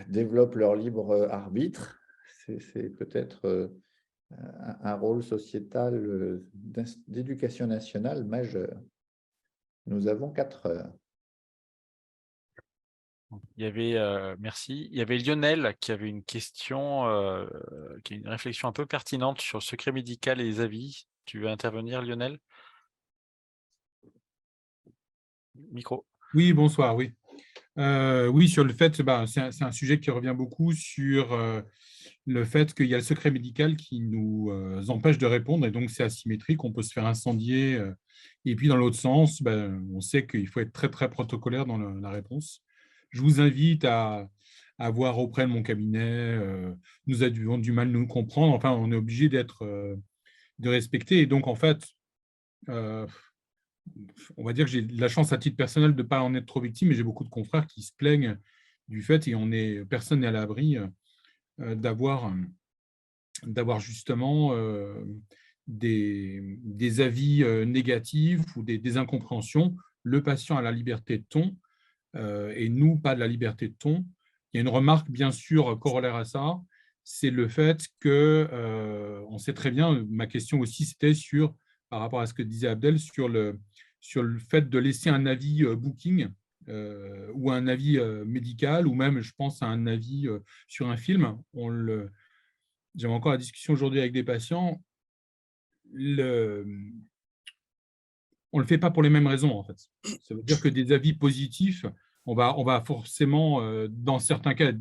développent leur libre arbitre, c'est peut-être un rôle sociétal d'éducation nationale majeur. Nous avons 4 heures. Il y avait, merci. Il y avait Lionel qui avait une question, qui a une réflexion un peu pertinente sur le secret médical et les avis. Tu veux intervenir, Lionel? Micro. Oui, bonsoir, oui. Oui, sur le fait, c'est un sujet qui revient beaucoup sur le fait qu'il y a le secret médical qui nous empêche de répondre, et donc c'est asymétrique, on peut se faire incendier. Et puis dans l'autre sens, on sait qu'il faut être très, très protocolaire dans la réponse. Je vous invite à voir auprès de mon cabinet, nous avons du mal à nous comprendre, enfin on est obligé de respecter, et donc en fait, on va dire que j'ai de la chance à titre personnel de ne pas en être trop victime, mais j'ai beaucoup de confrères qui se plaignent du fait, et personne n'est à l'abri d'avoir justement des avis négatifs ou des incompréhensions. Le patient a la liberté de ton et nous, pas de la liberté de ton. Il y a une remarque, bien sûr, corollaire à ça, c'est le fait que, on sait très bien, ma question aussi, c'était par rapport à ce que disait Abdel, sur le fait de laisser un avis booking ou un avis médical, ou même, je pense, à un avis sur un film. J'avais encore la discussion aujourd'hui avec des patients. On ne le fait pas pour les mêmes raisons, en fait. Ça veut dire que des avis positifs, on va forcément, dans certains cas,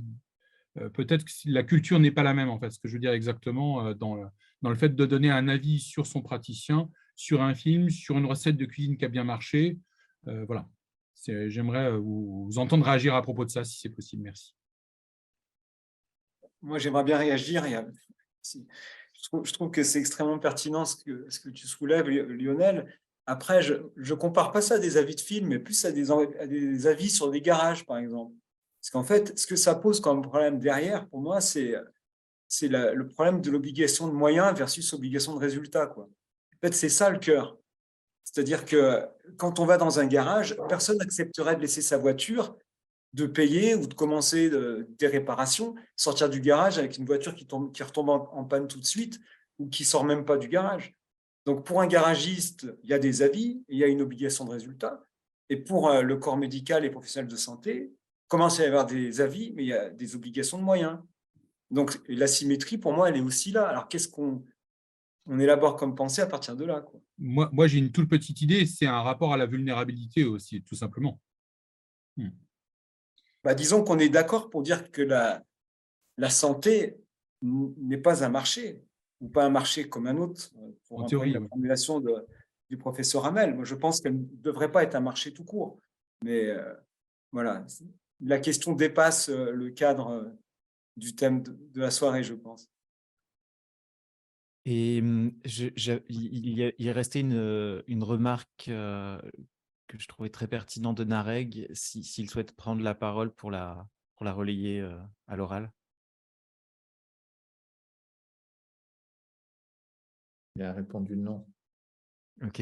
peut-être que la culture n'est pas la même, en fait. Ce que je veux dire exactement, dans dans le fait de donner un avis sur son praticien, sur un film, sur une recette de cuisine qui a bien marché. Voilà. J'aimerais vous entendre réagir à propos de ça, si c'est possible. Merci. Moi, j'aimerais bien réagir. Je trouve que c'est extrêmement pertinent ce que tu soulèves, Lionel. Après, je ne compare pas ça à des avis de films, mais plus à des avis sur des garages, par exemple. Parce qu'en fait, ce que ça pose comme problème derrière, pour moi, c'est le problème de l'obligation de moyens versus l'obligation de résultat, quoi. En fait, c'est ça le cœur. C'est-à-dire que quand on va dans un garage, personne n'accepterait de laisser sa voiture, de payer ou de commencer des réparations, sortir du garage avec une voiture qui retombe en panne tout de suite ou qui ne sort même pas du garage. Donc, pour un garagiste, il y a des avis, il y a une obligation de résultat. Et pour le corps médical et professionnel de santé, il commence à y avoir des avis, mais il y a des obligations de moyens. Donc, l'asymétrie, pour moi, elle est aussi là. Alors, qu'est-ce qu'on élabore comme pensée à partir de là, quoi? Moi, j'ai une toute petite idée, c'est un rapport à la vulnérabilité aussi, tout simplement. Disons qu'on est d'accord pour dire que la santé n'est pas un marché, ou pas un marché comme un autre, pour reprendre la formulation du professeur Hamel. Moi, je pense qu'elle ne devrait pas être un marché tout court. Mais voilà, la question dépasse le cadre du thème de la soirée, je pense. Et il est resté une remarque que je trouvais très pertinente de Nareg, s'il souhaite prendre la parole pour la relayer à l'oral. Il a répondu non. Ok.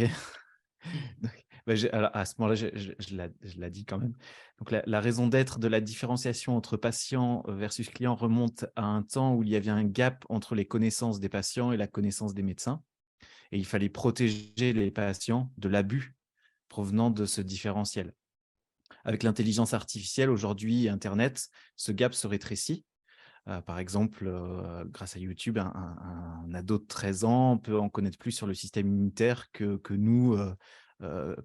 Alors, à ce moment-là, je l'ai dit quand même. Donc, la raison d'être de la différenciation entre patient versus client remonte à un temps où il y avait un gap entre les connaissances des patients et la connaissance des médecins. Et il fallait protéger les patients de l'abus provenant de ce différentiel. Avec l'intelligence artificielle, aujourd'hui, Internet, ce gap se rétrécit. Par exemple, grâce à YouTube, un ado de 13 ans peut en connaître plus sur le système immunitaire que nous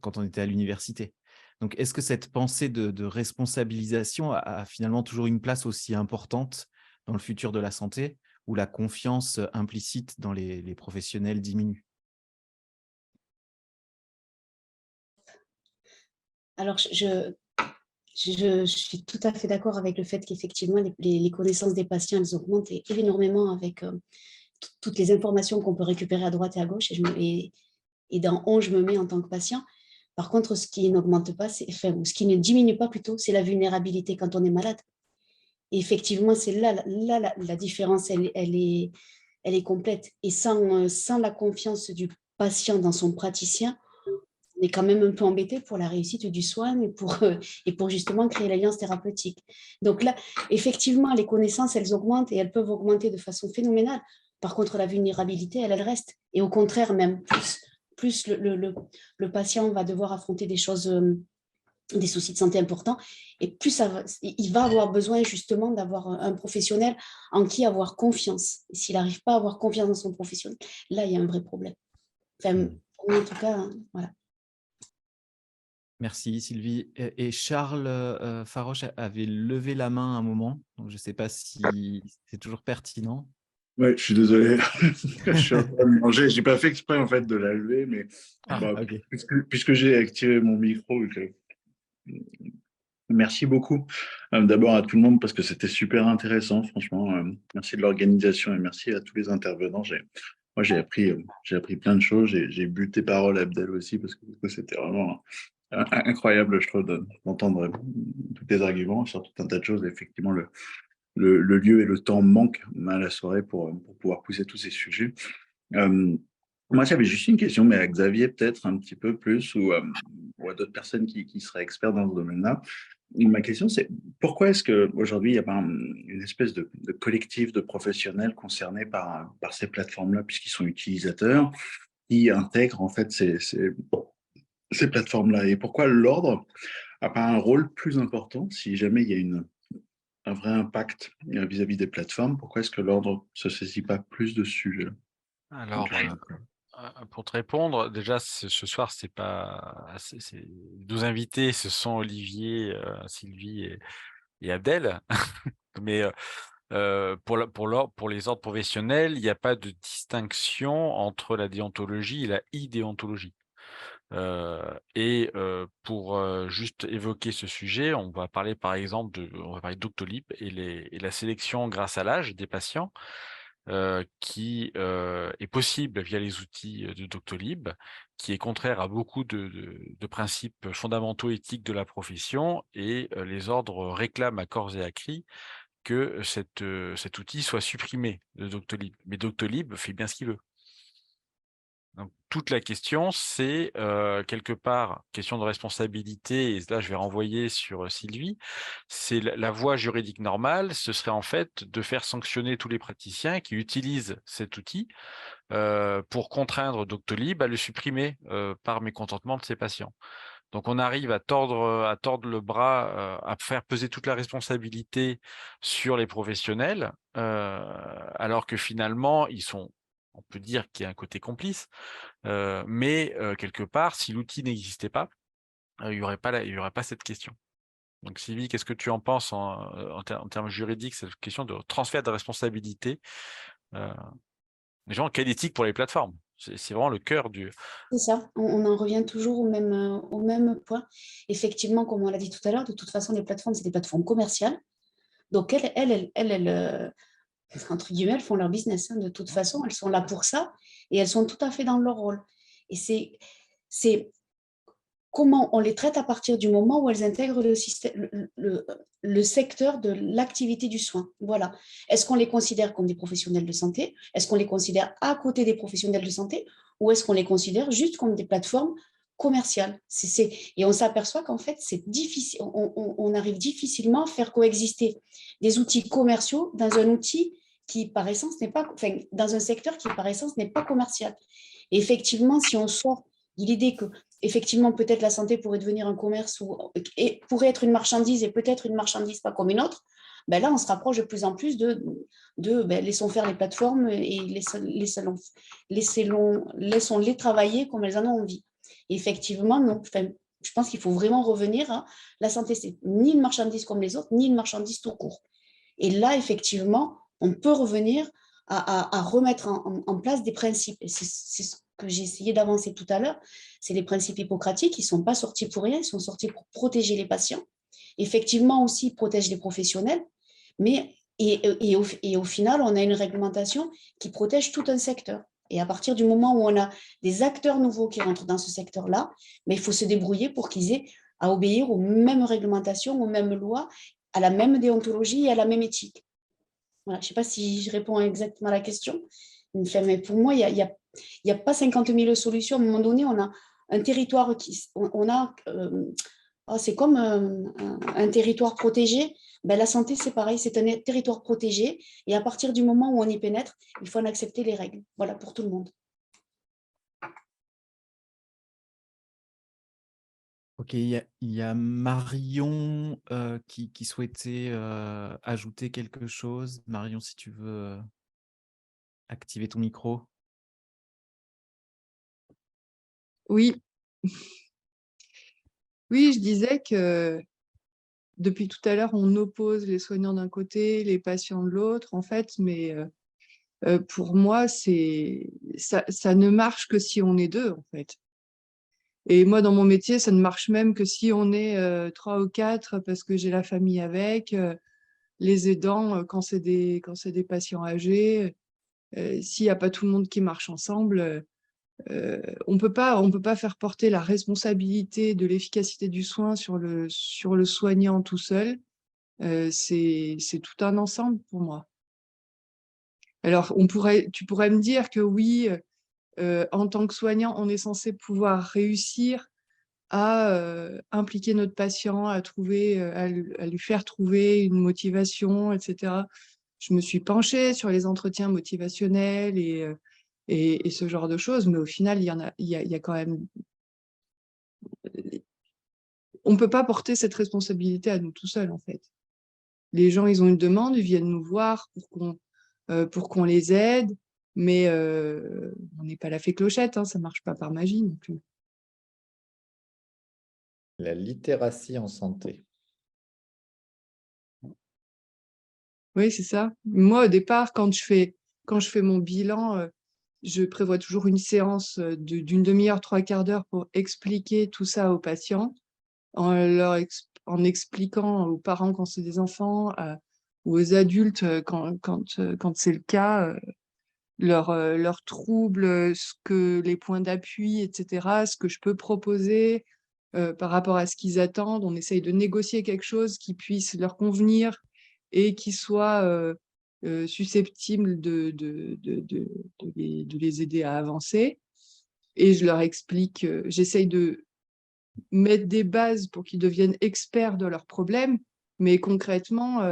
quand on était à l'université. Donc, est-ce que cette pensée de responsabilisation a finalement toujours une place aussi importante dans le futur de la santé, où la confiance implicite dans les professionnels diminue? Alors, je suis tout à fait d'accord avec le fait qu'effectivement, les connaissances des patients, elles augmentent énormément avec toutes les informations qu'on peut récupérer à droite et à gauche. Et dans on, je me mets en tant que patient. Par contre, ce qui n'augmente pas, ou ce qui ne diminue pas plutôt, c'est la vulnérabilité quand on est malade. Et effectivement, c'est là la différence, elle est complète. Et sans la confiance du patient dans son praticien, on est quand même un peu embêté pour la réussite du soin et pour justement créer l'alliance thérapeutique. Donc là, effectivement, les connaissances, elles augmentent et elles peuvent augmenter de façon phénoménale. Par contre, la vulnérabilité, elle reste. Et au contraire, même plus le patient va devoir affronter des choses, des soucis de santé importants, et plus il va avoir besoin justement d'avoir un professionnel en qui avoir confiance. Et s'il n'arrive pas à avoir confiance dans son professionnel, là, il y a un vrai problème. Enfin, pour moi, en tout cas, voilà. Merci Sylvie. Et Charles Faroche avait levé la main à un moment, donc je ne sais pas si c'est toujours pertinent. Oui, je suis désolé. Je suis en train de manger. Je n'ai pas fait exprès en fait de la lever, mais Okay. puisque j'ai activé mon micro, merci beaucoup d'abord à tout le monde parce que c'était super intéressant, franchement. Merci de l'organisation et merci à tous les intervenants. Moi, j'ai appris plein de choses. J'ai bu tes paroles, Abdel, aussi, parce que c'était vraiment incroyable, je trouve, d'entendre tous tes arguments sur tout un tas de choses. Effectivement, le lieu et le temps manquent à la soirée pour pouvoir pousser tous ces sujets. Moi, j'avais juste une question, mais à Xavier peut-être un petit peu plus, ou à d'autres personnes qui seraient experts dans ce domaine-là. Ma question, c'est pourquoi est-ce qu'aujourd'hui, il n'y a pas une espèce de collectif de professionnels concernés par ces plateformes-là, puisqu'ils sont utilisateurs, qui intègrent en fait ces plateformes-là? Et pourquoi l'ordre n'a pas un rôle plus important si jamais il y a un vrai impact vis-à-vis des plateformes? Pourquoi est-ce que l'ordre ne se saisit pas plus de sujets? Alors, pour te répondre, déjà, ce soir, c'est 12 invités, ce sont Olivier, Sylvie et Abdel. Mais Pour les ordres professionnels, il n'y a pas de distinction entre la déontologie et la idéontologie. Pour juste évoquer ce sujet, on va parler par exemple on va parler Doctolib et la sélection grâce à l'âge des patients qui est possible via les outils de Doctolib, qui est contraire à beaucoup de principes fondamentaux éthiques de la profession, et les ordres réclament à corps et à cri que cet outil soit supprimé de Doctolib. Mais Doctolib fait bien ce qu'il veut. Donc, toute la question, c'est quelque part, question de responsabilité, et là je vais renvoyer sur Sylvie, c'est la voie juridique normale, ce serait en fait de faire sanctionner tous les praticiens qui utilisent cet outil pour contraindre Doctolib à le supprimer par mécontentement de ses patients. Donc on arrive à tordre le bras, à faire peser toute la responsabilité sur les professionnels, alors que finalement, on peut dire qu'il y a un côté complice, mais quelque part, si l'outil n'existait pas, il n'y aurait pas cette question. Donc Sylvie, qu'est-ce que tu en penses en termes juridiques, cette question de transfert de responsabilité, gens, quelle éthique pour les plateformes? C'est vraiment le cœur du... C'est ça, on en revient toujours au même point. Effectivement, comme on l'a dit tout à l'heure, de toute façon, les plateformes, c'est des plateformes commerciales. Donc, elles, entre guillemets, elles font leur business. De toute façon, elles sont là pour ça et elles sont tout à fait dans leur rôle. Et c'est comment on les traite à partir du moment où elles intègrent le secteur de l'activité du soin. Voilà. Est-ce qu'on les considère comme des professionnels de santé? Est-ce qu'on les considère à côté des professionnels de santé? Ou est-ce qu'on les considère juste comme des plateformes commerciales? Et on s'aperçoit qu'en fait, c'est difficile. On arrive difficilement à faire coexister des outils commerciaux dans un outil qui, par essence, n'est pas, enfin, dans un secteur qui, par essence, n'est pas commercial. Et effectivement, si on sort de l'idée que effectivement, peut-être la santé pourrait devenir un commerce et pourrait être une marchandise et peut-être une marchandise pas comme une autre, ben là, on se rapproche de plus en plus de laissons faire les plateformes et laissons-les travailler comme elles en ont envie. Et effectivement, non. Enfin, je pense qu'il faut vraiment revenir à la santé, c'est ni une marchandise comme les autres, ni une marchandise tout court. Et là, effectivement, on peut revenir à remettre en place des principes. Et c'est ce que j'ai essayé d'avancer tout à l'heure, c'est les principes hippocratiques, ils ne sont pas sortis pour rien, ils sont sortis pour protéger les patients. Effectivement aussi, ils protègent les professionnels, mais et au final, on a une réglementation qui protège tout un secteur. Et à partir du moment où on a des acteurs nouveaux qui rentrent dans ce secteur-là, mais il faut se débrouiller pour qu'ils aient à obéir aux mêmes réglementations, aux mêmes lois, à la même déontologie et à la même éthique. Voilà, je ne sais pas si je réponds exactement à la question, mais pour moi, il n'y a pas 50 000 solutions. À un moment donné, on a un territoire c'est comme un territoire protégé. Ben, la santé, c'est pareil, c'est un territoire protégé. Et à partir du moment où on y pénètre, il faut en accepter les règles. Voilà, pour tout le monde. Ok, il y a Marion qui souhaitait ajouter quelque chose. Marion, si tu veux activer ton micro. Oui. Oui, je disais que depuis tout à l'heure, on oppose les soignants d'un côté, les patients de l'autre, en fait, mais pour moi, ça ne marche que si on est deux, en fait. Et moi, dans mon métier, ça ne marche même que si on est 3 ou 4, parce que j'ai la famille avec, les aidants, quand c'est des patients âgés, s'il n'y a pas tout le monde qui marche ensemble, on peut pas faire porter la responsabilité de l'efficacité du soin sur le soignant tout seul. C'est tout un ensemble pour moi. Alors, tu pourrais me dire que oui, en tant que soignant, on est censé pouvoir réussir à impliquer notre patient, à lui faire trouver une motivation, etc. Je me suis penchée sur les entretiens motivationnels et ce genre de choses, mais au final, il y a quand même... On ne peut pas porter cette responsabilité à nous tout seuls, en fait. Les gens, ils ont une demande, ils viennent nous voir pour qu'on les aide, mais on n'est pas la fée clochette, hein, ça ne marche pas par magie non plus. La littératie en santé. Oui, c'est ça. Moi, au départ, quand je fais mon bilan, je prévois toujours une séance d'une demi-heure, 3/4 d'heure pour expliquer tout ça aux patients, en expliquant aux parents quand c'est des enfants, ou aux adultes quand c'est le cas, leurs troubles, les points d'appui, etc., ce que je peux proposer par rapport à ce qu'ils attendent. On essaye de négocier quelque chose qui puisse leur convenir et qui soit susceptible de les aider à avancer. Et je leur explique, j'essaye de mettre des bases pour qu'ils deviennent experts de leurs problèmes, mais concrètement,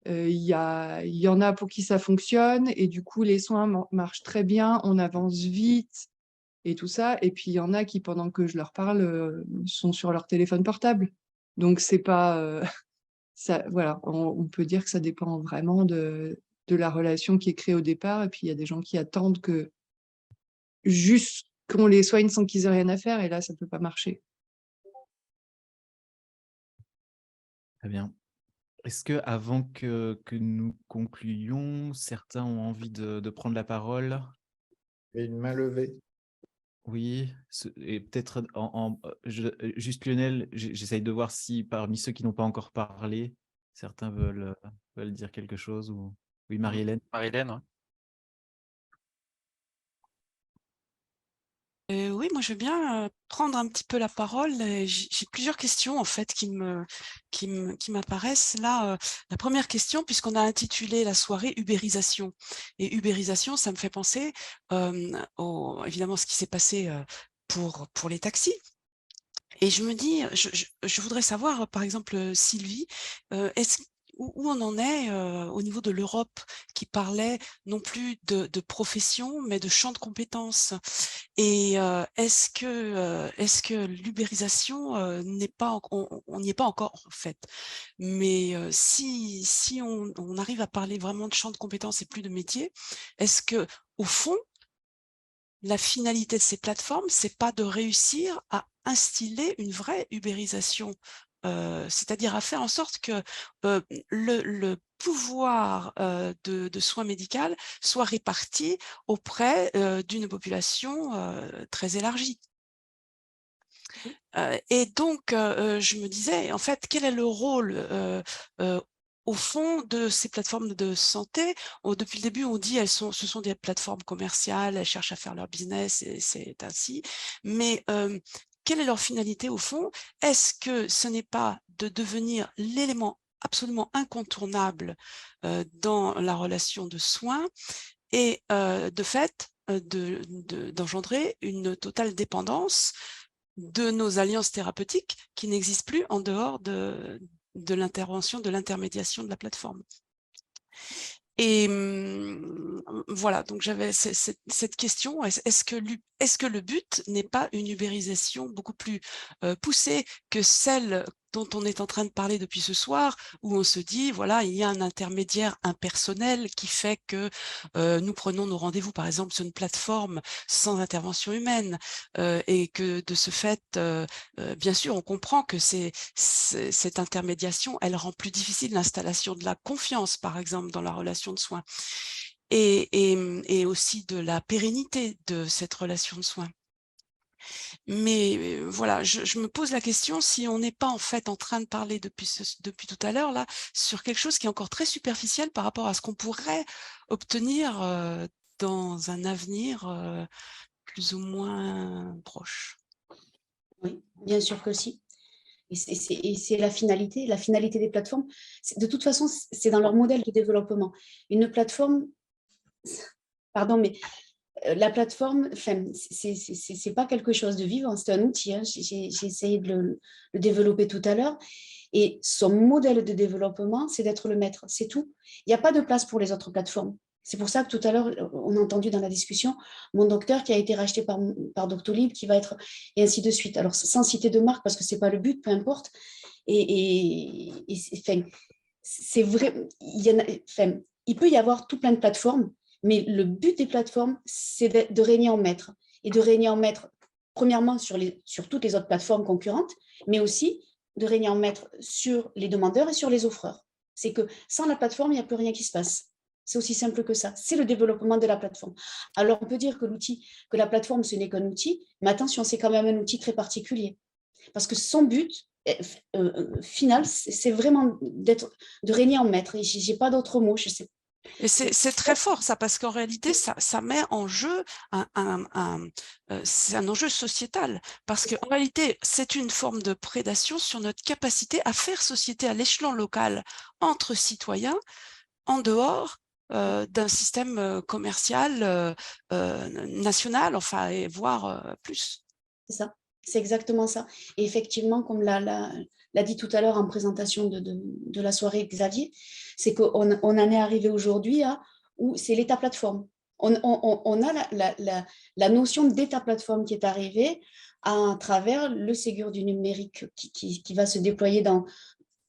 il y en a pour qui ça fonctionne et du coup, les soins marchent très bien, on avance vite et tout ça. Et puis, il y en a qui, pendant que je leur parle, sont sur leur téléphone portable. Donc, c'est pas… ça, voilà, on peut dire que ça dépend vraiment de la relation qui est créée au départ. Et puis, il y a des gens qui attendent que juste qu'on les soigne sans qu'ils aient rien à faire. Et là, ça peut pas marcher. Très bien. Est-ce que avant que nous concluions, certains ont envie de prendre la parole? Et une main levée. Oui, et peut-être juste Lionel, j'essaye de voir si parmi ceux qui n'ont pas encore parlé, certains veulent dire quelque chose. Ou… Oui, Marie-Hélène. Marie-Hélène, ouais. Oui, moi je veux bien prendre un petit peu la parole. J'ai plusieurs questions en fait qui m'apparaissent là. La première question, puisqu'on a intitulé la soirée Ubérisation, et Ubérisation, ça me fait penser évidemment ce qui s'est passé pour les taxis. Et je me dis, je voudrais savoir, par exemple, Sylvie, où on en est au niveau de l'Europe, qui parlait non plus de profession, mais de champ de compétences. Et est-ce que l'ubérisation n'est pas, on n'y est pas encore en fait. Mais si on arrive à parler vraiment de champ de compétences et plus de métier, est-ce que au fond, la finalité de ces plateformes, c'est pas de réussir à instiller une vraie ubérisation, c'est-à-dire à faire en sorte que le pouvoir de soins médical soit réparti auprès d'une population très élargie. Et donc, je me disais, en fait, quel est le rôle au fond de ces plateformes de santé? Depuis le début, on dit ce sont des plateformes commerciales, elles cherchent à faire leur business et c'est ainsi. Mais quelle est leur finalité au fond? Est-ce que ce n'est pas de devenir l'élément absolument incontournable dans la relation de soins et de fait d'engendrer une totale dépendance de nos alliances thérapeutiques qui n'existent plus en dehors de l'intervention, de l'intermédiation de la plateforme. Et voilà, donc j'avais cette question, est-ce que le but n'est pas une ubérisation beaucoup plus poussée que celle dont on est en train de parler depuis ce soir, où on se dit, voilà, il y a un intermédiaire impersonnel qui fait que nous prenons nos rendez-vous, par exemple, sur une plateforme sans intervention humaine, et que de ce fait, bien sûr, on comprend que cette intermédiation, elle rend plus difficile l'installation de la confiance, par exemple, dans la relation de soins, et aussi de la pérennité de cette relation de soins. Mais voilà, je me pose la question si on n'est pas en fait en train de parler depuis tout à l'heure là sur quelque chose qui est encore très superficiel par rapport à ce qu'on pourrait obtenir dans un avenir plus ou moins proche. Oui, bien sûr que si. Et c'est la finalité des plateformes. De toute façon, c'est dans leur modèle de développement. Une plateforme, pardon, mais la plateforme, c'est pas quelque chose de vivant, c'est un outil. Hein. J'ai essayé de le développer tout à l'heure. Et son modèle de développement, c'est d'être le maître, c'est tout. Il n'y a pas de place pour les autres plateformes. C'est pour ça que tout à l'heure, on a entendu dans la discussion Mon Docteur qui a été racheté par Doctolib, qui va être… et ainsi de suite. Alors, sans citer de marque, parce que ce n'est pas le but, peu importe. C'est vrai, il peut y avoir tout plein de plateformes, mais le but des plateformes, c'est de régner en maître. Et de régner en maître, premièrement, sur toutes les autres plateformes concurrentes, mais aussi de régner en maître sur les demandeurs et sur les offreurs. C'est que sans la plateforme, il n'y a plus rien qui se passe. C'est aussi simple que ça. C'est le développement de la plateforme. Alors, on peut dire que la plateforme, ce n'est qu'un outil, mais attention, c'est quand même un outil très particulier. Parce que son but final, c'est vraiment de régner en maître. Je n'ai pas d'autre mot. Je sais. Et c'est très fort, ça, parce qu'en réalité, ça met en jeu c'est un enjeu sociétal. Parce qu'en réalité, c'est une forme de prédation sur notre capacité à faire société à l'échelon local entre citoyens, en dehors d'un système commercial national, enfin, et voire plus. C'est ça, c'est exactement ça. Et effectivement, comme l'a dit tout à l'heure en présentation de la soirée Xavier, c'est qu'on en est arrivé aujourd'hui à où c'est l'État plateforme. On a la notion d'État plateforme qui est arrivée à travers le Ségur du numérique qui va se déployer dans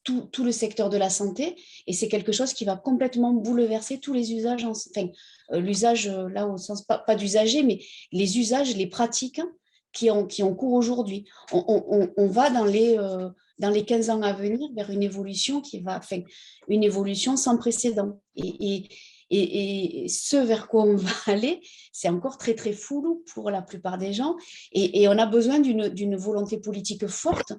tout le secteur de la santé, et c'est quelque chose qui va complètement bouleverser tous les usages, enfin, l'usage là au sens pas d'usager, mais les usages, les pratiques qui ont cours aujourd'hui. On va dans les 15 ans à venir vers une évolution une évolution sans précédent. Et ce vers quoi on va aller, c'est encore très, très flou pour la plupart des gens. Et on a besoin d'une volonté politique forte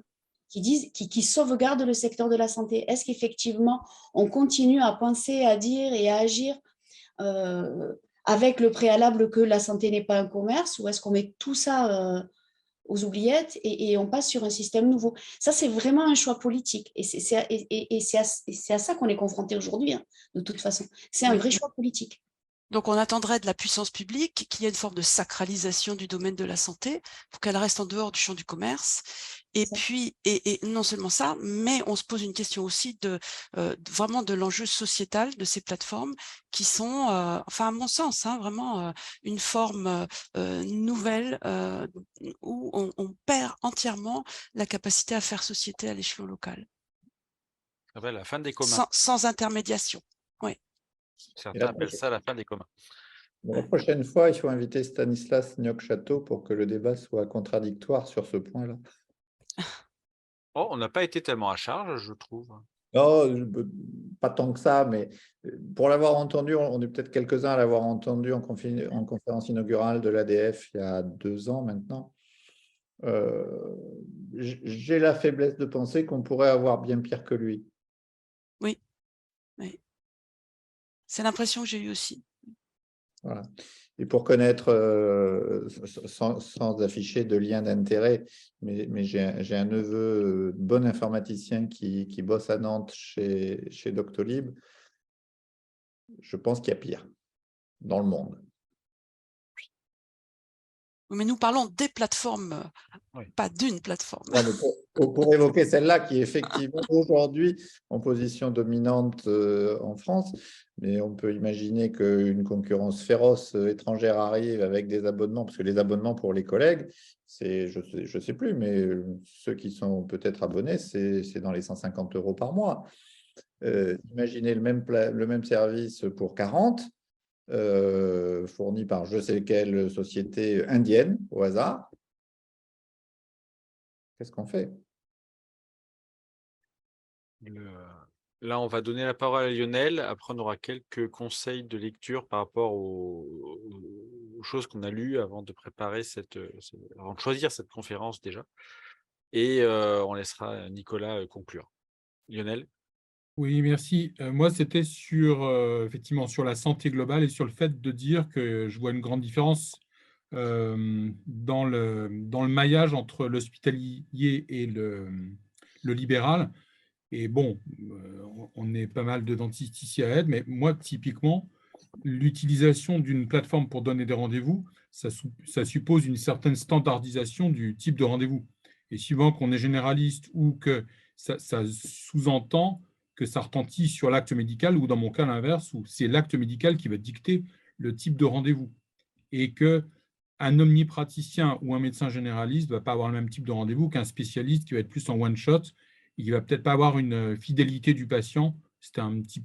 qui sauvegarde le secteur de la santé. Est-ce qu'effectivement, on continue à penser, à dire et à agir avec le préalable que la santé n'est pas un commerce, ou est-ce qu'on met tout ça aux oubliettes et on passe sur un système nouveau? Ça, c'est vraiment un choix politique. Et c'est à ça qu'on est confronté aujourd'hui, hein, de toute façon. C'est un vrai choix politique. Donc, on attendrait de la puissance publique qu'il y ait une forme de sacralisation du domaine de la santé pour qu'elle reste en dehors du champ du commerce. Et puis, et non seulement ça, mais on se pose une question aussi vraiment de l'enjeu sociétal de ces plateformes qui sont, enfin à mon sens, hein, vraiment une forme nouvelle où on perd entièrement la capacité à faire société à l'échelon local. Ça s'appelle la fin des communs. Sans intermédiation, oui. Certains appellent ça la fin des communs. La prochaine fois, il faut inviter Stanislas Gnoc-Château pour que le débat soit contradictoire sur ce point-là. Oh, on n'a pas été tellement à charge, je trouve. Non, pas tant que ça, mais pour l'avoir entendu, on est peut-être quelques-uns à l'avoir entendu en conférence inaugurale de l'ADF il y a 2 ans maintenant. J'ai la faiblesse de penser qu'on pourrait avoir bien pire que lui. Oui, oui. C'est l'impression que j'ai eue aussi. Voilà. Et pour connaître, sans afficher de lien d'intérêt, mais j'ai un neveu bon informaticien qui bosse à Nantes chez Doctolib. Je pense qu'il y a pire dans le monde. Mais nous parlons des plateformes, pas d'une plateforme. Pour évoquer celle-là qui est effectivement aujourd'hui en position dominante en France, mais on peut imaginer qu'une concurrence féroce étrangère arrive avec des abonnements, parce que les abonnements pour les collègues, c'est, je sais plus, mais ceux qui sont peut-être abonnés, c'est dans les 150 € par mois. Imaginez le même service pour 40, fourni par je sais quelle société indienne au hasard. Qu'est-ce qu'on fait? Là, on va donner la parole à Lionel. Après, on aura quelques conseils de lecture par rapport aux choses qu'on a lues avant de préparer avant de choisir cette conférence déjà. Et on laissera Nicolas conclure. Lionel? Oui, merci. Moi, c'était effectivement sur la santé globale et sur le fait de dire que je vois une grande différence dans le maillage entre l'hospitalier et le libéral. Et bon, on est pas mal de dentistes ici à Aide, mais moi, typiquement, l'utilisation d'une plateforme pour donner des rendez-vous, ça suppose une certaine standardisation du type de rendez-vous. Et suivant qu'on est généraliste ou que ça sous-entend que ça retentit sur l'acte médical, ou dans mon cas l'inverse, où c'est l'acte médical qui va dicter le type de rendez-vous. Et qu'un omnipraticien ou un médecin généraliste ne va pas avoir le même type de rendez-vous qu'un spécialiste qui va être plus en one-shot, il ne va peut-être pas avoir une fidélité du patient. C'était un petit peu